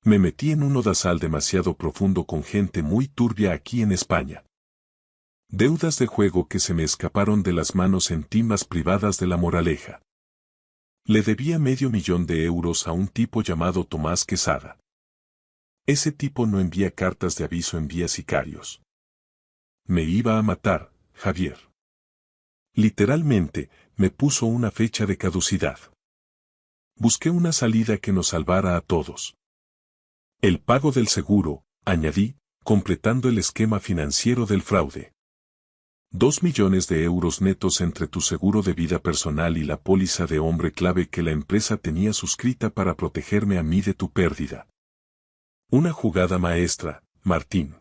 Me metí en un lodazal demasiado profundo con gente muy turbia aquí en España. Deudas de juego que se me escaparon de las manos en timbas privadas de La Moraleja. Le debía $500,000 a un tipo llamado Tomás Quesada. Ese tipo no envía cartas de aviso, envía sicarios. Me iba a matar, Javier. Literalmente, me puso una fecha de caducidad. Busqué una salida que nos salvara a todos. El pago del seguro, añadí, completando el esquema financiero del fraude. 2 millones de euros netos entre tu seguro de vida personal y la póliza de hombre clave que la empresa tenía suscrita para protegerme a mí de tu pérdida. Una jugada maestra, Martín.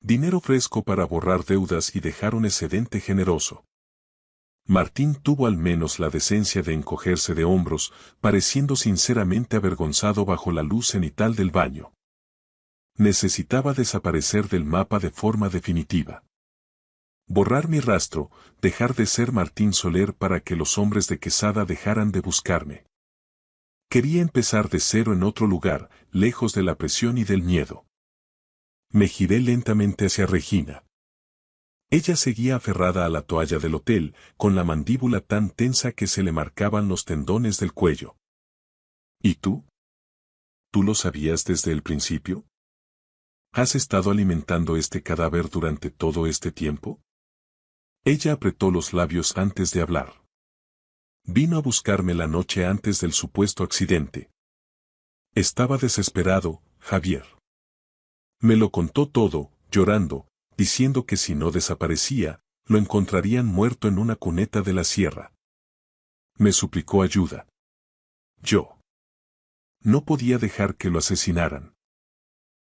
Dinero fresco para borrar deudas y dejar un excedente generoso. Martín tuvo al menos la decencia de encogerse de hombros, pareciendo sinceramente avergonzado bajo la luz cenital del baño. Necesitaba desaparecer del mapa de forma definitiva. Borrar mi rastro, dejar de ser Martín Soler para que los hombres de Quesada dejaran de buscarme. Quería empezar de cero en otro lugar, lejos de la presión y del miedo. Me giré lentamente hacia Regina. Ella seguía aferrada a la toalla del hotel, con la mandíbula tan tensa que se le marcaban los tendones del cuello. ¿Y tú? ¿Tú lo sabías desde el principio? ¿Has estado alimentando este cadáver durante todo este tiempo? Ella apretó los labios antes de hablar. Vino a buscarme la noche antes del supuesto accidente. Estaba desesperado, Javier. Me lo contó todo, llorando, diciendo que si no desaparecía, lo encontrarían muerto en una cuneta de la sierra. Me suplicó ayuda. Yo no podía dejar que lo asesinaran.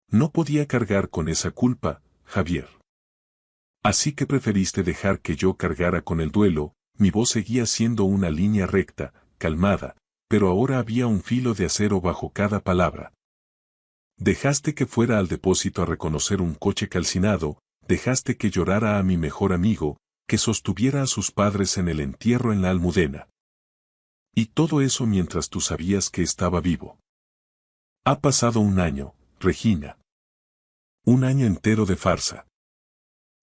No podía cargar con esa culpa, Javier. Así que preferiste dejar que yo cargara con el duelo. Mi voz seguía siendo una línea recta, calmada, pero ahora había un filo de acero bajo cada palabra. Dejaste que fuera al depósito a reconocer un coche calcinado, dejaste que llorara a mi mejor amigo, que sostuviera a sus padres en el entierro en la Almudena. Y todo eso mientras tú sabías que estaba vivo. Ha pasado un año, Regina. Un año entero de farsa.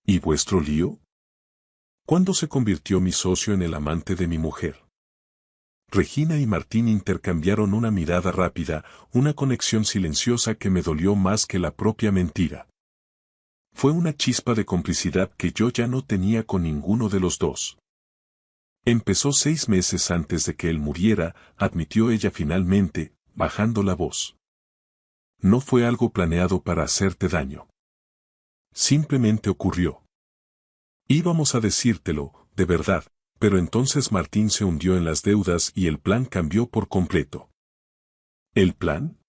¿Y vuestro lío? ¿Cuándo se convirtió mi socio en el amante de mi mujer? Regina y Martín intercambiaron una mirada rápida, una conexión silenciosa que me dolió más que la propia mentira. Fue una chispa de complicidad que yo ya no tenía con ninguno de los dos. Empezó 6 meses antes de que él muriera, admitió ella finalmente, bajando la voz. No fue algo planeado para hacerte daño. Simplemente ocurrió. Íbamos a decírtelo, de verdad, pero entonces Martín se hundió en las deudas y el plan cambió por completo. ¿El plan?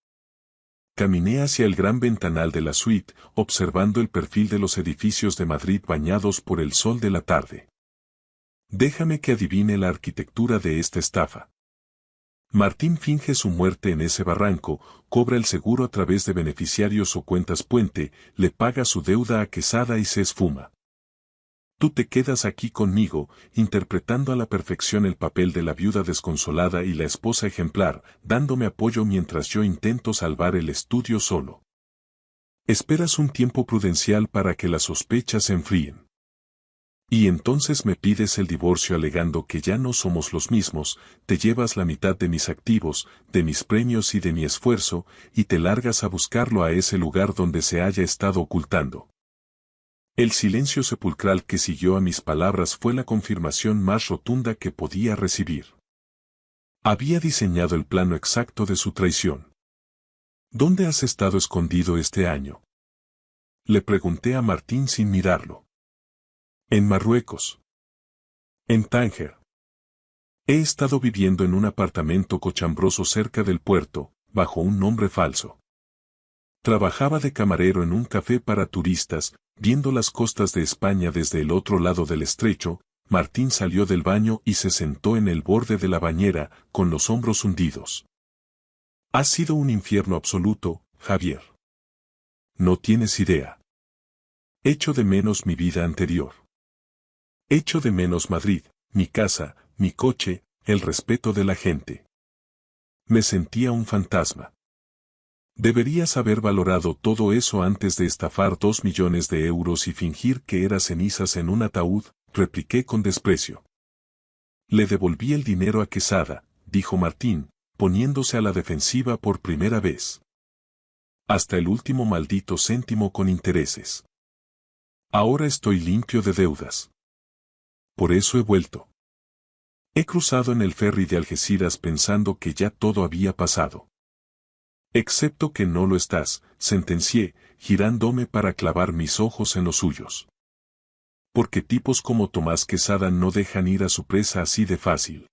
Caminé hacia el gran ventanal de la suite, observando el perfil de los edificios de Madrid bañados por el sol de la tarde. Déjame que adivine la arquitectura de esta estafa. Martín finge su muerte en ese barranco, cobra el seguro a través de beneficiarios o cuentas puente, le paga su deuda a Quesada y se esfuma. Tú te quedas aquí conmigo, interpretando a la perfección el papel de la viuda desconsolada y la esposa ejemplar, dándome apoyo mientras yo intento salvar el estudio solo. Esperas un tiempo prudencial para que las sospechas se enfríen. Y entonces me pides el divorcio alegando que ya no somos los mismos, te llevas la mitad de mis activos, de mis premios y de mi esfuerzo, y te largas a buscarlo a ese lugar donde se haya estado ocultando. El silencio sepulcral que siguió a mis palabras fue la confirmación más rotunda que podía recibir. Había diseñado el plano exacto de su traición. ¿Dónde has estado escondido este año? Le pregunté a Martín sin mirarlo. En Marruecos. En Tánger. He estado viviendo en un apartamento cochambroso cerca del puerto, bajo un nombre falso. Trabajaba de camarero en un café para turistas, viendo las costas de España desde el otro lado del estrecho. Martín salió del baño y se sentó en el borde de la bañera, con los hombros hundidos. Ha sido un infierno absoluto, Javier. No tienes idea. Echo de menos mi vida anterior. Echo de menos Madrid, mi casa, mi coche, el respeto de la gente. Me sentía un fantasma. Deberías haber valorado todo eso antes de estafar 2 millones de euros y fingir que eras cenizas en un ataúd, repliqué con desprecio. Le devolví el dinero a Quesada, dijo Martín, poniéndose a la defensiva por primera vez. Hasta el último maldito céntimo con intereses. Ahora estoy limpio de deudas. Por eso he vuelto. He cruzado en el ferry de Algeciras pensando que ya todo había pasado. Excepto que no lo estás, sentencié, girándome para clavar mis ojos en los suyos. Porque tipos como Tomás Quesada no dejan ir a su presa así de fácil.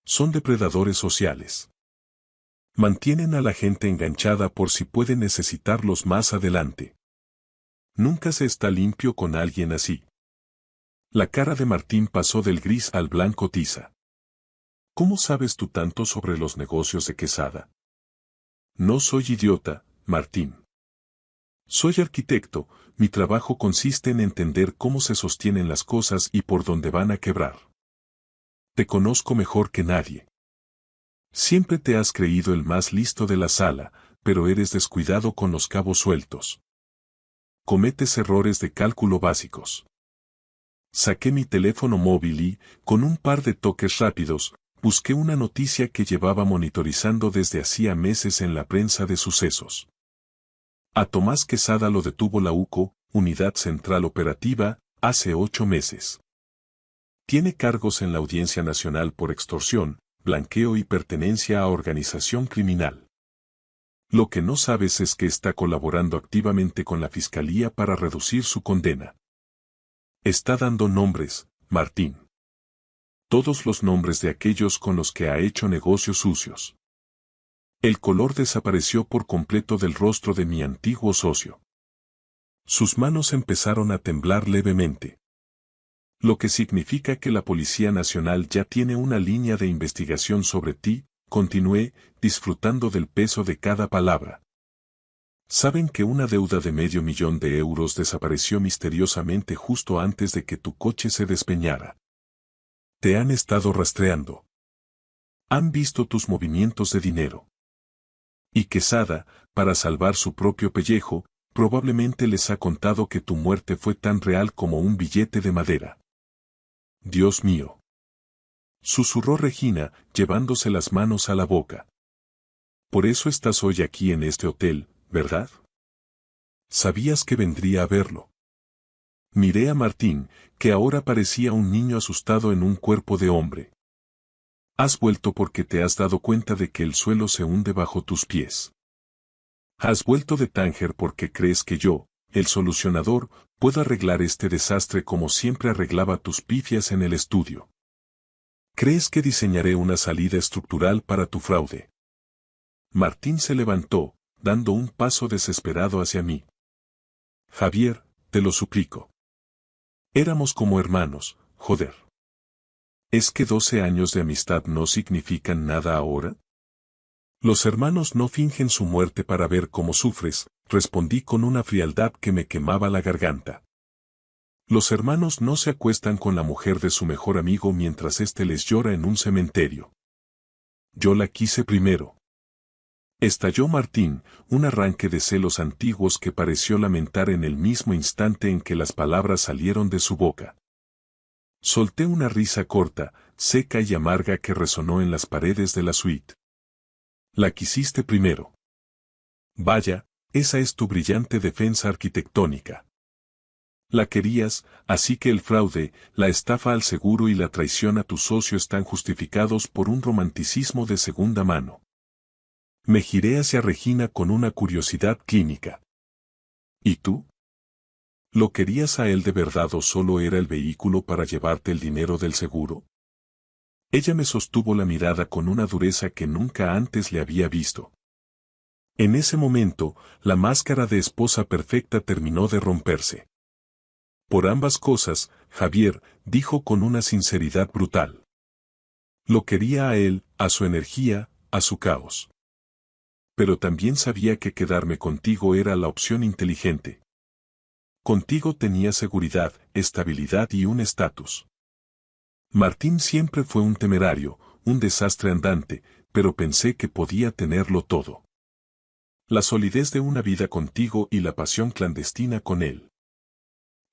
Son depredadores sociales. Mantienen a la gente enganchada por si pueden necesitarlos más adelante. Nunca se está limpio con alguien así. La cara de Martín pasó del gris al blanco tiza. ¿Cómo sabes tú tanto sobre los negocios de Quesada? No soy idiota, Martín. Soy arquitecto, mi trabajo consiste en entender cómo se sostienen las cosas y por dónde van a quebrar. Te conozco mejor que nadie. Siempre te has creído el más listo de la sala, pero eres descuidado con los cabos sueltos. Cometes errores de cálculo básicos. Saqué mi teléfono móvil y, con un par de toques rápidos, busqué una noticia que llevaba monitorizando desde hacía meses en la prensa de sucesos. A Tomás Quesada lo detuvo la UCO, Unidad Central Operativa, hace 8 meses. Tiene cargos en la Audiencia Nacional por extorsión, blanqueo y pertenencia a organización criminal. Lo que no sabes es que está colaborando activamente con la Fiscalía para reducir su condena. Está dando nombres, Martín. Todos los nombres de aquellos con los que ha hecho negocios sucios. El color desapareció por completo del rostro de mi antiguo socio. Sus manos empezaron a temblar levemente. Lo que significa que la Policía Nacional ya tiene una línea de investigación sobre ti, continué, disfrutando del peso de cada palabra. Saben que una deuda de $500,000 desapareció misteriosamente justo antes de que tu coche se despeñara. Te han estado rastreando. Han visto tus movimientos de dinero. Y Quesada, para salvar su propio pellejo, probablemente les ha contado que tu muerte fue tan real como un billete de madera. Dios mío. Susurró Regina, llevándose las manos a la boca. Por eso estás hoy aquí en este hotel, ¿verdad? Sabías que vendría a verlo. Miré a Martín, que ahora parecía un niño asustado en un cuerpo de hombre. Has vuelto porque te has dado cuenta de que el suelo se hunde bajo tus pies. Has vuelto de Tánger porque crees que yo, el solucionador, puedo arreglar este desastre como siempre arreglaba tus pifias en el estudio. ¿Crees que diseñaré una salida estructural para tu fraude? Martín se levantó, dando un paso desesperado hacia mí. Javier, te lo suplico. Éramos como hermanos, joder. ¿Es que 12 años de amistad no significan nada ahora? Los hermanos no fingen su muerte para ver cómo sufres, respondí con una frialdad que me quemaba la garganta. Los hermanos no se acuestan con la mujer de su mejor amigo mientras éste les llora en un cementerio. Yo la quise primero. Estalló Martín, un arranque de celos antiguos que pareció lamentar en el mismo instante en que las palabras salieron de su boca. Solté una risa corta, seca y amarga que resonó en las paredes de la suite. La quisiste primero. Vaya, esa es tu brillante defensa arquitectónica. La querías, así que el fraude, la estafa al seguro y la traición a tu socio están justificados por un romanticismo de segunda mano. Me giré hacia Regina con una curiosidad clínica. ¿Y tú? ¿Lo querías a él de verdad o solo era el vehículo para llevarte el dinero del seguro? Ella me sostuvo la mirada con una dureza que nunca antes le había visto. En ese momento, la máscara de esposa perfecta terminó de romperse. Por ambas cosas, Javier, dijo con una sinceridad brutal. Lo quería a él, a su energía, a su caos. Pero también sabía que quedarme contigo era la opción inteligente. Contigo tenía seguridad, estabilidad y un estatus. Martín siempre fue un temerario, un desastre andante, pero pensé que podía tenerlo todo. La solidez de una vida contigo y la pasión clandestina con él.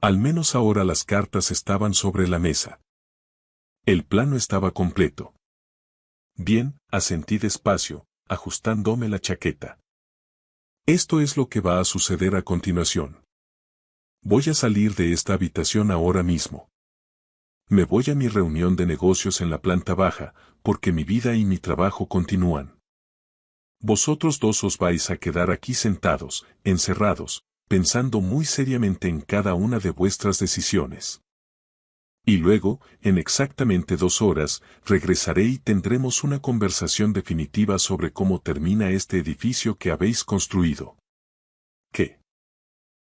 Al menos ahora las cartas estaban sobre la mesa. El plano estaba completo. Bien, asentí despacio, ajustándome la chaqueta. Esto es lo que va a suceder a continuación. Voy a salir de esta habitación ahora mismo. Me voy a mi reunión de negocios en la planta baja, porque mi vida y mi trabajo continúan. Vosotros dos os vais a quedar aquí sentados, encerrados, pensando muy seriamente en cada una de vuestras decisiones. Y luego, en exactamente 2 horas, regresaré y tendremos una conversación definitiva sobre cómo termina este edificio que habéis construido. ¿Qué?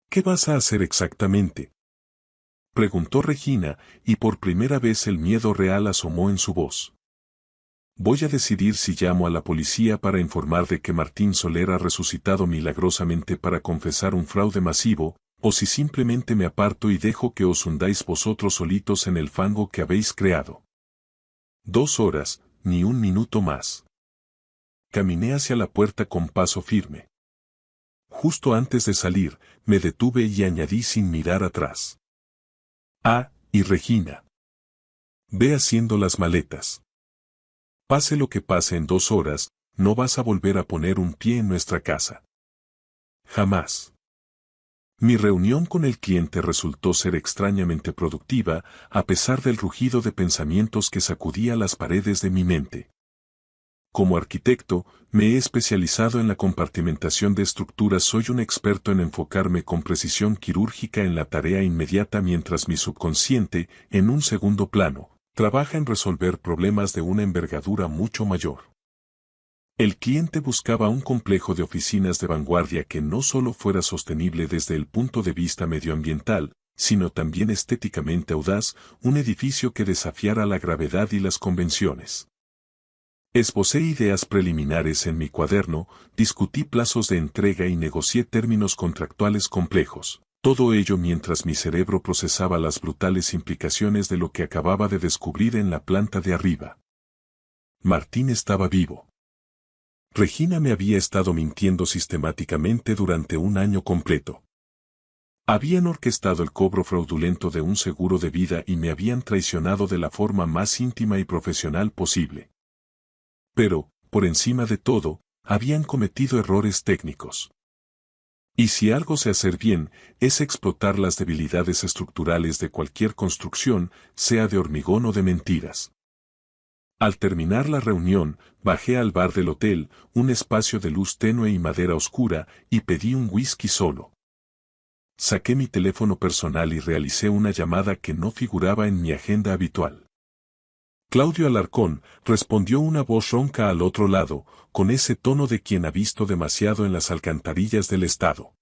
¿Qué vas a hacer exactamente?, preguntó Regina, y por primera vez el miedo real asomó en su voz. Voy a decidir si llamo a la policía para informar de que Martín Soler ha resucitado milagrosamente para confesar un fraude masivo, o si simplemente me aparto y dejo que os hundáis vosotros solitos en el fango que habéis creado. 2 horas, ni un minuto más. Caminé hacia la puerta con paso firme. Justo antes de salir, me detuve y añadí sin mirar atrás. Ah, y Regina. Ve haciendo las maletas. Pase lo que pase en 2 horas, no vas a volver a poner un pie en nuestra casa. Jamás. Mi reunión con el cliente resultó ser extrañamente productiva, a pesar del rugido de pensamientos que sacudía las paredes de mi mente. Como arquitecto, me he especializado en la compartimentación de estructuras. Soy un experto en enfocarme con precisión quirúrgica en la tarea inmediata mientras mi subconsciente, en un segundo plano, trabaja en resolver problemas de una envergadura mucho mayor. El cliente buscaba un complejo de oficinas de vanguardia que no solo fuera sostenible desde el punto de vista medioambiental, sino también estéticamente audaz, un edificio que desafiara la gravedad y las convenciones. Esbocé ideas preliminares en mi cuaderno, discutí plazos de entrega y negocié términos contractuales complejos. Todo ello mientras mi cerebro procesaba las brutales implicaciones de lo que acababa de descubrir en la planta de arriba. Martín estaba vivo. Regina me había estado mintiendo sistemáticamente durante un año completo. Habían orquestado el cobro fraudulento de un seguro de vida y me habían traicionado de la forma más íntima y profesional posible. Pero, por encima de todo, habían cometido errores técnicos. Y si algo sé hacer bien, es explotar las debilidades estructurales de cualquier construcción, sea de hormigón o de mentiras. Al terminar la reunión, bajé al bar del hotel, un espacio de luz tenue y madera oscura, y pedí un whisky solo. Saqué mi teléfono personal y realicé una llamada que no figuraba en mi agenda habitual. Claudio Alarcón, respondió una voz ronca al otro lado, con ese tono de quien ha visto demasiado en las alcantarillas del estado.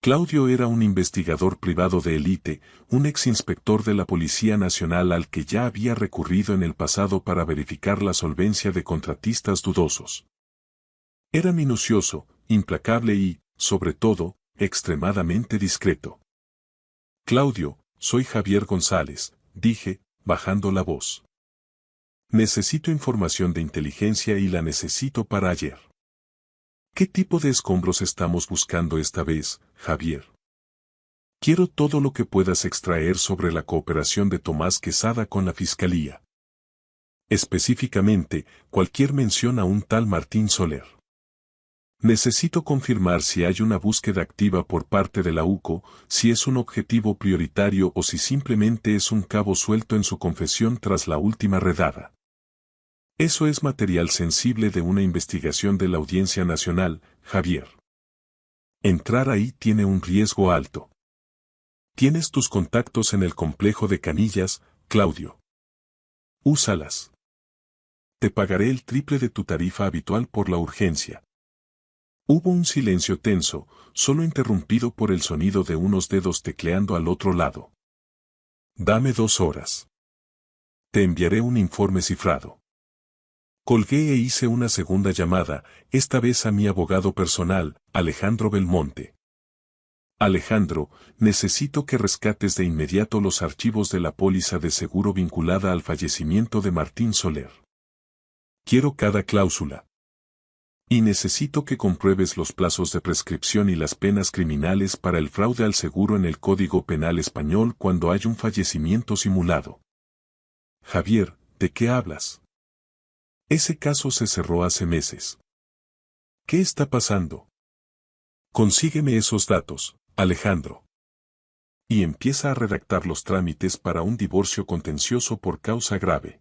Claudio era un investigador privado de élite, un exinspector de la Policía Nacional al que ya había recurrido en el pasado para verificar la solvencia de contratistas dudosos. Era minucioso, implacable y, sobre todo, extremadamente discreto. Claudio, soy Javier González, dije, bajando la voz. Necesito información de inteligencia y la necesito para ayer. ¿Qué tipo de escombros estamos buscando esta vez, Javier? Quiero todo lo que puedas extraer sobre la cooperación de Tomás Quesada con la Fiscalía. Específicamente, cualquier mención a un tal Martín Soler. Necesito confirmar si hay una búsqueda activa por parte de la UCO, si es un objetivo prioritario o si simplemente es un cabo suelto en su confesión tras la última redada. Eso es material sensible de una investigación de la Audiencia Nacional, Javier. Entrar ahí tiene un riesgo alto. Tienes tus contactos en el complejo de Canillas, Claudio. Úsalas. Te pagaré el triple de tu tarifa habitual por la urgencia. Hubo un silencio tenso, solo interrumpido por el sonido de unos dedos tecleando al otro lado. Dame 2 horas. Te enviaré un informe cifrado. Colgué e hice una segunda llamada, esta vez a mi abogado personal, Alejandro Belmonte. Alejandro, necesito que rescates de inmediato los archivos de la póliza de seguro vinculada al fallecimiento de Martín Soler. Quiero cada cláusula. Y necesito que compruebes los plazos de prescripción y las penas criminales para el fraude al seguro en el Código Penal español cuando hay un fallecimiento simulado. Javier, ¿de qué hablas? Ese caso se cerró hace meses. ¿Qué está pasando? Consígueme esos datos, Alejandro. Y empieza a redactar los trámites para un divorcio contencioso por causa grave.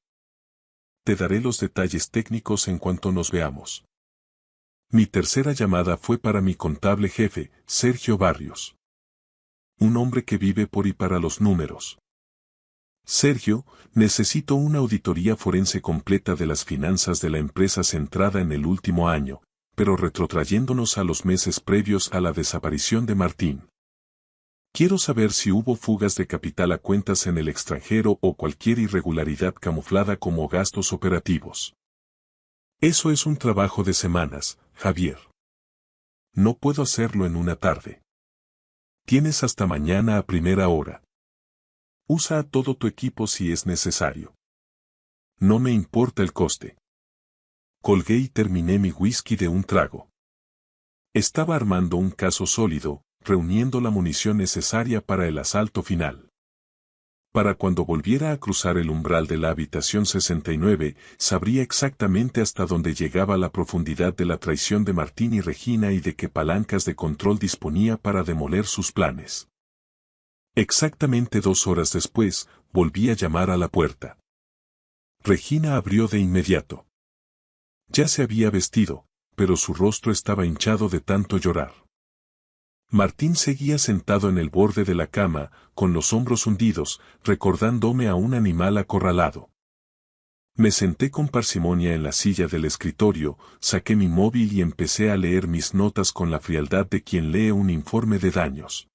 Te daré los detalles técnicos en cuanto nos veamos. Mi tercera llamada fue para mi contable jefe, Sergio Barrios. Un hombre que vive por y para los números. Sergio, necesito una auditoría forense completa de las finanzas de la empresa centrada en el último año, pero retrotrayéndonos a los meses previos a la desaparición de Martín. Quiero saber si hubo fugas de capital a cuentas en el extranjero o cualquier irregularidad camuflada como gastos operativos. Eso es un trabajo de semanas, Javier. No puedo hacerlo en una tarde. Tienes hasta mañana a primera hora. Usa a todo tu equipo si es necesario. No me importa el coste. Colgué y terminé mi whisky de un trago. Estaba armando un caso sólido, reuniendo la munición necesaria para el asalto final. Para cuando volviera a cruzar el umbral de la habitación 69, sabría exactamente hasta dónde llegaba la profundidad de la traición de Martín y Regina y de qué palancas de control disponía para demoler sus planes. Exactamente 2 horas después, volví a llamar a la puerta. Regina abrió de inmediato. Ya se había vestido, pero su rostro estaba hinchado de tanto llorar. Martín seguía sentado en el borde de la cama, con los hombros hundidos, recordándome a un animal acorralado. Me senté con parsimonia en la silla del escritorio, saqué mi móvil y empecé a leer mis notas con la frialdad de quien lee un informe de daños.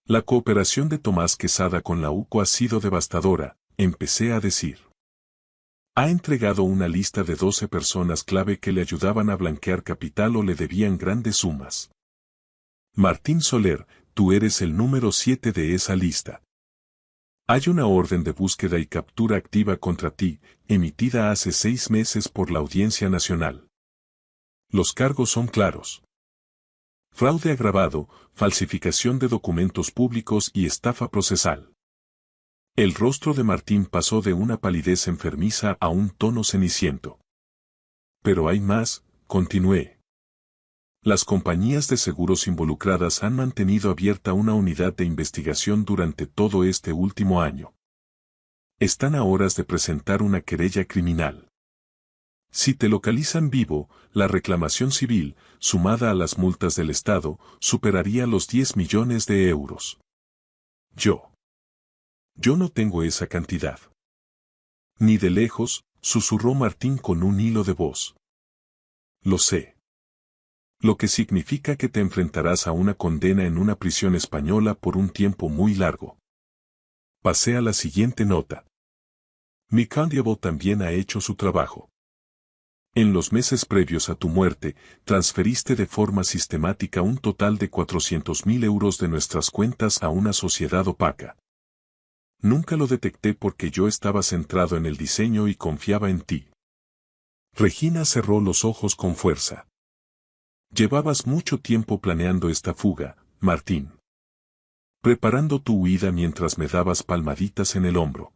La cooperación de Tomás Quesada con la UCO ha sido devastadora, empecé a decir. Ha entregado una lista de 12 personas clave que le ayudaban a blanquear capital o le debían grandes sumas. Martín Soler, tú eres el número 7 de esa lista. Hay una orden de búsqueda y captura activa contra ti, emitida hace 6 meses por la Audiencia Nacional. Los cargos son claros. Fraude agravado, falsificación de documentos públicos y estafa procesal. El rostro de Martín pasó de una palidez enfermiza a un tono ceniciento. Pero hay más, continué. Las compañías de seguros involucradas han mantenido abierta una unidad de investigación durante todo este último año. Están a horas de presentar una querella criminal. Si te localizan vivo, la reclamación civil, sumada a las multas del Estado, superaría los 10 millones de euros. Yo no tengo esa cantidad. Ni de lejos, susurró Martín con un hilo de voz. Lo sé. Lo que significa que te enfrentarás a una condena en una prisión española por un tiempo muy largo. Pasé a la siguiente nota. Mi Constable también ha hecho su trabajo. En los meses previos a tu muerte, transferiste de forma sistemática un total de 400.000 euros de nuestras cuentas a una sociedad opaca. Nunca lo detecté porque yo estaba centrado en el diseño y confiaba en ti. Regina cerró los ojos con fuerza. Llevabas mucho tiempo planeando esta fuga, Martín. Preparando tu huida mientras me dabas palmaditas en el hombro.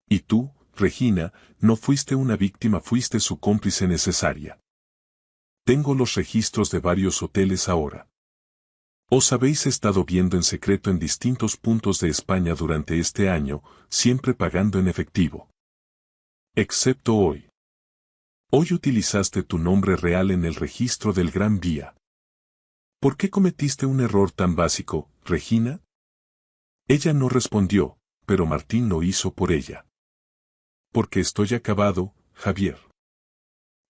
Y tú, Regina, no fuiste una víctima, fuiste su cómplice necesaria. Tengo los registros de varios hoteles ahora. Os habéis estado viendo en secreto en distintos puntos de España durante este año, siempre pagando en efectivo. Excepto hoy. Hoy utilizaste tu nombre real en el registro del Gran Vía. ¿Por qué cometiste un error tan básico, Regina? Ella no respondió, pero Martín lo hizo por ella. Porque estoy acabado, Javier.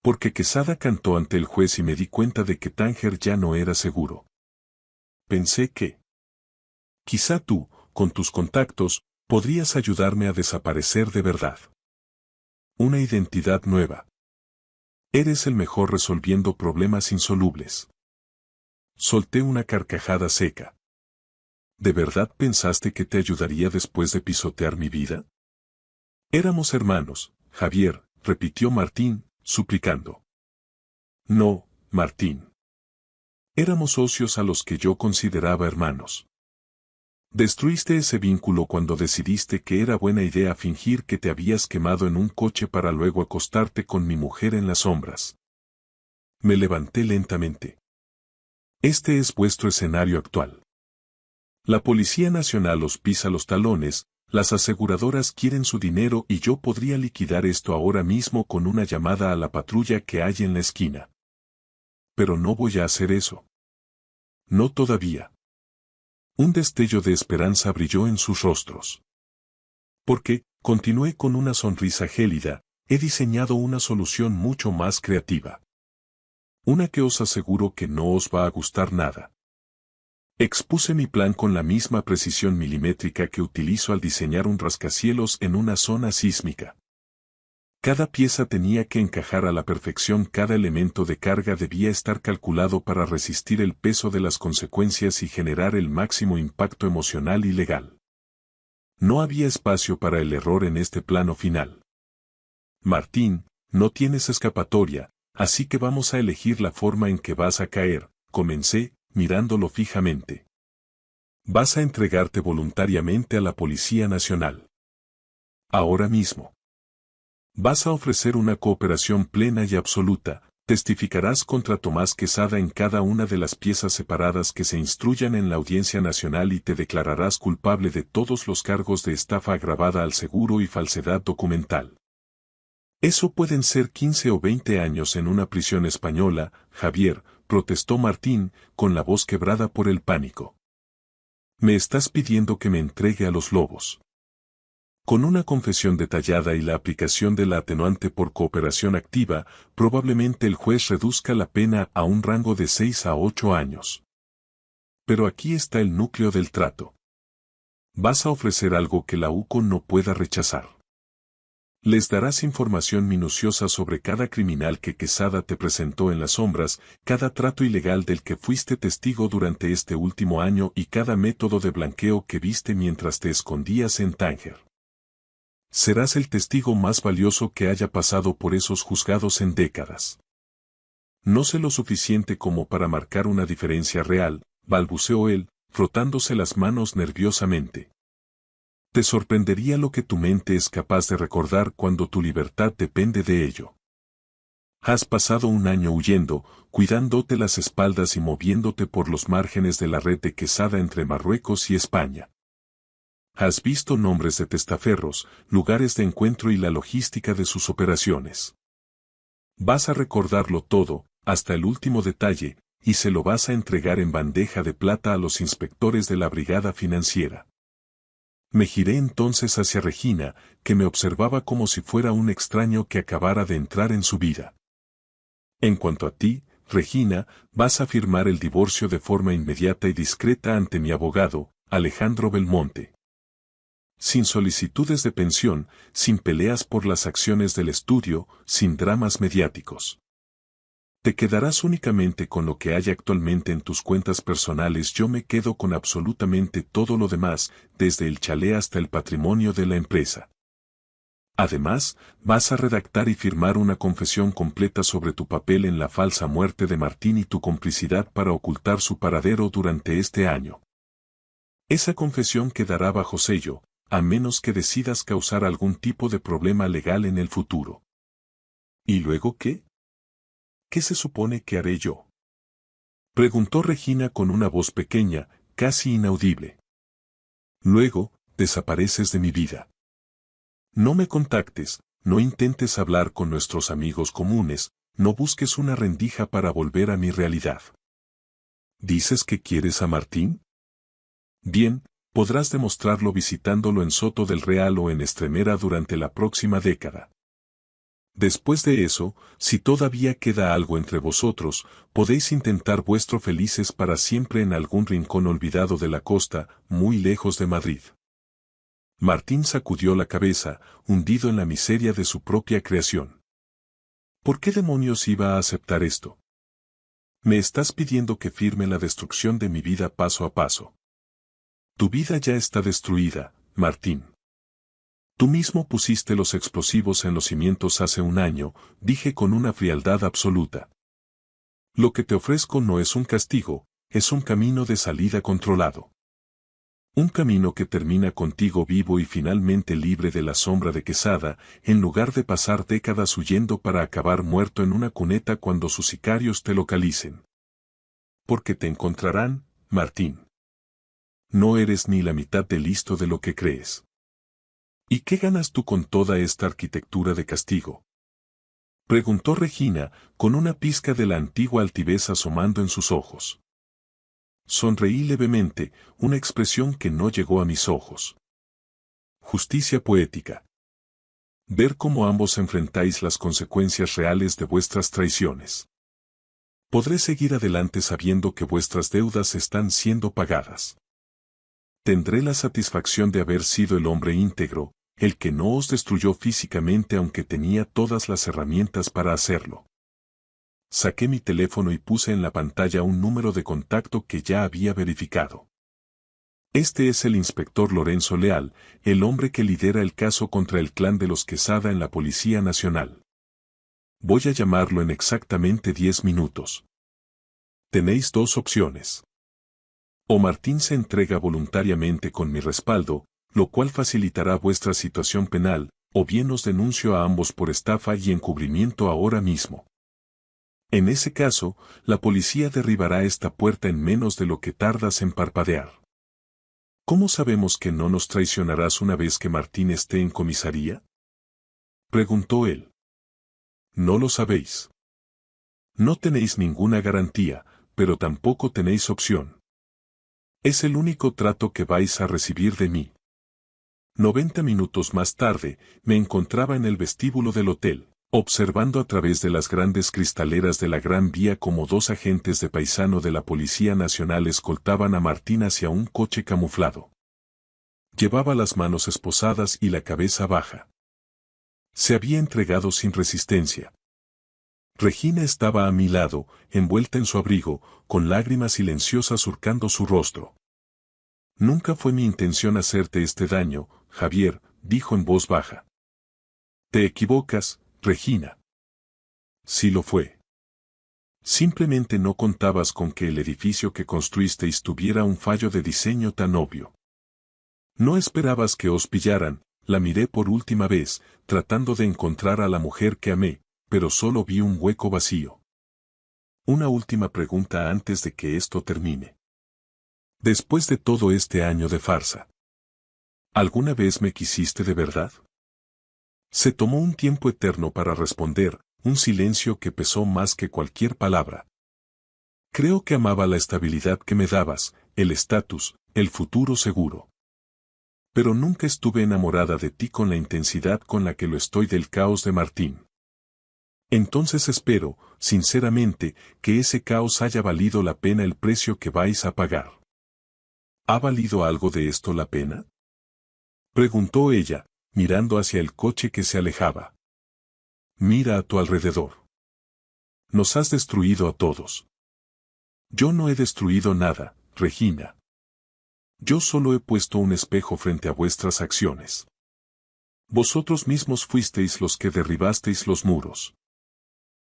Porque Quesada cantó ante el juez y me di cuenta de que Tánger ya no era seguro. Pensé que quizá tú, con tus contactos, podrías ayudarme a desaparecer de verdad. Una identidad nueva. Eres el mejor resolviendo problemas insolubles. Solté una carcajada seca. ¿De verdad pensaste que te ayudaría después de pisotear mi vida? Éramos hermanos, Javier, repitió Martín, suplicando. No, Martín. Éramos socios a los que yo consideraba hermanos. Destruiste ese vínculo cuando decidiste que era buena idea fingir que te habías quemado en un coche para luego acostarte con mi mujer en las sombras. Me levanté lentamente. Este es vuestro escenario actual. La Policía Nacional os pisa los talones, las aseguradoras quieren su dinero y yo podría liquidar esto ahora mismo con una llamada a la patrulla que hay en la esquina. Pero no voy a hacer eso. No todavía. Un destello de esperanza brilló en sus rostros. Porque, continué con una sonrisa gélida, he diseñado una solución mucho más creativa. Una que os aseguro que no os va a gustar nada. Expuse mi plan con la misma precisión milimétrica que utilizo al diseñar un rascacielos en una zona sísmica. Cada pieza tenía que encajar a la perfección, cada elemento de carga debía estar calculado para resistir el peso de las consecuencias y generar el máximo impacto emocional y legal. No había espacio para el error en este plano final. Martín, no tienes escapatoria, así que vamos a elegir la forma en que vas a caer, comencé, mirándolo fijamente. Vas a entregarte voluntariamente a la Policía Nacional. Ahora mismo. Vas a ofrecer una cooperación plena y absoluta, testificarás contra Tomás Quesada en cada una de las piezas separadas que se instruyan en la Audiencia Nacional y te declararás culpable de todos los cargos de estafa agravada al seguro y falsedad documental. Eso pueden ser 15 o 20 años en una prisión española, Javier, protestó Martín, con la voz quebrada por el pánico. Me estás pidiendo que me entregue a los lobos. Con una confesión detallada y la aplicación de la atenuante por cooperación activa, probablemente el juez reduzca la pena a un rango de 6 a 8 años. Pero aquí está el núcleo del trato. Vas a ofrecer algo que la UCO no pueda rechazar. Les darás información minuciosa sobre cada criminal que Quesada te presentó en las sombras, cada trato ilegal del que fuiste testigo durante este último año y cada método de blanqueo que viste mientras te escondías en Tánger. Serás el testigo más valioso que haya pasado por esos juzgados en décadas. No sé lo suficiente como para marcar una diferencia real, balbuceó él, frotándose las manos nerviosamente. Te sorprendería lo que tu mente es capaz de recordar cuando tu libertad depende de ello. Has pasado un año huyendo, cuidándote las espaldas y moviéndote por los márgenes de la red de Quesada entre Marruecos y España. Has visto nombres de testaferros, lugares de encuentro y la logística de sus operaciones. Vas a recordarlo todo, hasta el último detalle, y se lo vas a entregar en bandeja de plata a los inspectores de la Brigada Financiera. Me giré entonces hacia Regina, que me observaba como si fuera un extraño que acabara de entrar en su vida. En cuanto a ti, Regina, vas a firmar el divorcio de forma inmediata y discreta ante mi abogado, Alejandro Belmonte. Sin solicitudes de pensión, sin peleas por las acciones del estudio, sin dramas mediáticos. Te quedarás únicamente con lo que hay actualmente en tus cuentas personales. Yo me quedo con absolutamente todo lo demás, desde el chalet hasta el patrimonio de la empresa. Además, vas a redactar y firmar una confesión completa sobre tu papel en la falsa muerte de Martín y tu complicidad para ocultar su paradero durante este año. Esa confesión quedará bajo sello, a menos que decidas causar algún tipo de problema legal en el futuro. ¿Y luego qué? ¿Qué se supone que haré yo? Preguntó Regina con una voz pequeña, casi inaudible. Luego, desapareces de mi vida. No me contactes, no intentes hablar con nuestros amigos comunes, no busques una rendija para volver a mi realidad. ¿Dices que quieres a Martín? Bien, podrás demostrarlo visitándolo en Soto del Real o en Estremera durante la próxima década. Después de eso, si todavía queda algo entre vosotros, podéis intentar vuestro felices para siempre en algún rincón olvidado de la costa, muy lejos de Madrid. Martín sacudió la cabeza, hundido en la miseria de su propia creación. ¿Por qué demonios iba a aceptar esto? Me estás pidiendo que firme la destrucción de mi vida paso a paso. Tu vida ya está destruida, Martín. Tú mismo pusiste los explosivos en los cimientos hace un año, dije con una frialdad absoluta. Lo que te ofrezco no es un castigo, es un camino de salida controlado. Un camino que termina contigo vivo y finalmente libre de la sombra de Quesada, en lugar de pasar décadas huyendo para acabar muerto en una cuneta cuando sus sicarios te localicen. Porque te encontrarán, Martín. No eres ni la mitad de listo de lo que crees. ¿Y qué ganas tú con toda esta arquitectura de castigo? Preguntó Regina, con una pizca de la antigua altivez asomando en sus ojos. Sonreí levemente, una expresión que no llegó a mis ojos. Justicia poética. Ver cómo ambos enfrentáis las consecuencias reales de vuestras traiciones. Podré seguir adelante sabiendo que vuestras deudas están siendo pagadas. Tendré la satisfacción de haber sido el hombre íntegro, el que no os destruyó físicamente aunque tenía todas las herramientas para hacerlo. Saqué mi teléfono y puse en la pantalla un número de contacto que ya había verificado. Este es el inspector Lorenzo Leal, el hombre que lidera el caso contra el clan de los Quesada en la Policía Nacional. Voy a llamarlo en exactamente 10 minutos. Tenéis dos opciones. O Martín se entrega voluntariamente con mi respaldo, lo cual facilitará vuestra situación penal, o bien os denuncio a ambos por estafa y encubrimiento ahora mismo. En ese caso, la policía derribará esta puerta en menos de lo que tardas en parpadear. ¿Cómo sabemos que no nos traicionarás una vez que Martín esté en comisaría? Preguntó él. No lo sabéis. No tenéis ninguna garantía, pero tampoco tenéis opción. Es el único trato que vais a recibir de mí. 90 minutos más tarde, me encontraba en el vestíbulo del hotel, observando a través de las grandes cristaleras de la Gran Vía como dos agentes de paisano de la Policía Nacional escoltaban a Martín hacia un coche camuflado. Llevaba las manos esposadas y la cabeza baja. Se había entregado sin resistencia. Regina estaba a mi lado, envuelta en su abrigo, con lágrimas silenciosas surcando su rostro. Nunca fue mi intención hacerte este daño, Javier, dijo en voz baja. Te equivocas, Regina. Sí lo fue. Simplemente no contabas con que el edificio que construisteis tuviera un fallo de diseño tan obvio. No esperabas que os pillaran, la miré por última vez, tratando de encontrar a la mujer que amé, pero solo vi un hueco vacío. Una última pregunta antes de que esto termine. Después de todo este año de farsa, ¿alguna vez me quisiste de verdad? Se tomó un tiempo eterno para responder, un silencio que pesó más que cualquier palabra. Creo que amaba la estabilidad que me dabas, el estatus, el futuro seguro. Pero nunca estuve enamorada de ti con la intensidad con la que lo estoy del caos de Martín. Entonces espero, sinceramente, que ese caos haya valido la pena el precio que vais a pagar. ¿Ha valido algo de esto la pena? Preguntó ella, mirando hacia el coche que se alejaba. Mira a tu alrededor. Nos has destruido a todos. Yo no he destruido nada, Regina. Yo solo he puesto un espejo frente a vuestras acciones. Vosotros mismos fuisteis los que derribasteis los muros.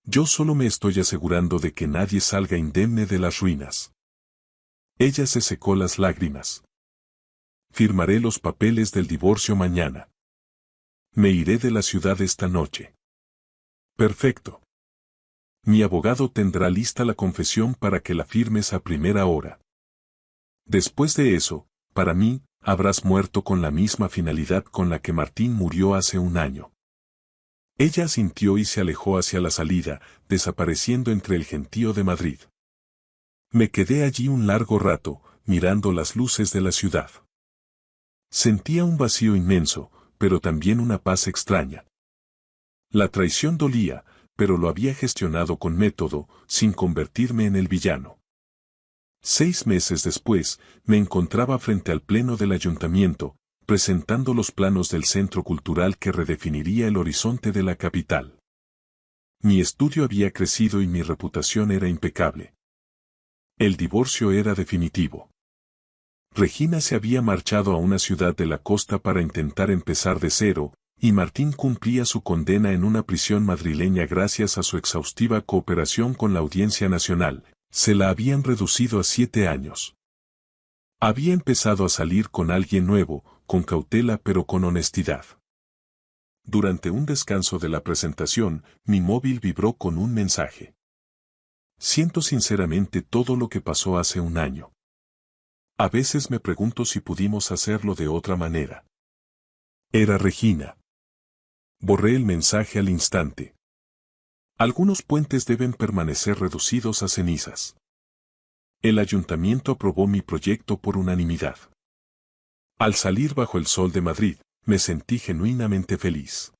Yo solo me estoy asegurando de que nadie salga indemne de las ruinas. Ella se secó las lágrimas. Firmaré los papeles del divorcio mañana. Me iré de la ciudad esta noche. Perfecto. Mi abogado tendrá lista la confesión para que la firmes a primera hora. Después de eso, para mí, habrás muerto con la misma finalidad con la que Martín murió hace un año. Ella asintió y se alejó hacia la salida, desapareciendo entre el gentío de Madrid. Me quedé allí un largo rato, mirando las luces de la ciudad. Sentía un vacío inmenso, pero también una paz extraña. La traición dolía, pero lo había gestionado con método, sin convertirme en el villano. 6 meses después, me encontraba frente al pleno del ayuntamiento, presentando los planos del centro cultural que redefiniría el horizonte de la capital. Mi estudio había crecido y mi reputación era impecable. El divorcio era definitivo. Regina se había marchado a una ciudad de la costa para intentar empezar de cero, y Martín cumplía su condena en una prisión madrileña gracias a su exhaustiva cooperación con la Audiencia Nacional. Se la habían reducido a 7 años. Había empezado a salir con alguien nuevo, con cautela pero con honestidad. Durante un descanso de la presentación, mi móvil vibró con un mensaje. Siento sinceramente todo lo que pasó hace un año. A veces me pregunto si pudimos hacerlo de otra manera. Era Regina. Borré el mensaje al instante. Algunos puentes deben permanecer reducidos a cenizas. El ayuntamiento aprobó mi proyecto por unanimidad. Al salir bajo el sol de Madrid, me sentí genuinamente feliz.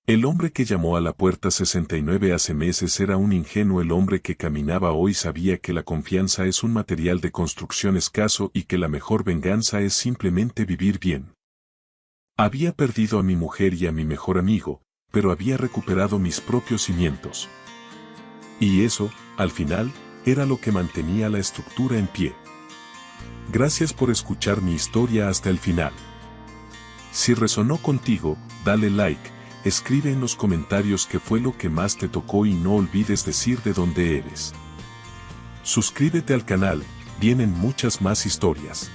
El hombre que llamó a la puerta 69 hace meses era un ingenuo. El hombre que caminaba hoy sabía que la confianza es un material de construcción escaso y que la mejor venganza es simplemente vivir bien. Había perdido a mi mujer y a mi mejor amigo, pero había recuperado mis propios cimientos. Y eso, al final, era lo que mantenía la estructura en pie. Gracias por escuchar mi historia hasta el final. Si resonó contigo, dale like, escribe en los comentarios qué fue lo que más te tocó y no olvides decir de dónde eres. Suscríbete al canal, vienen muchas más historias.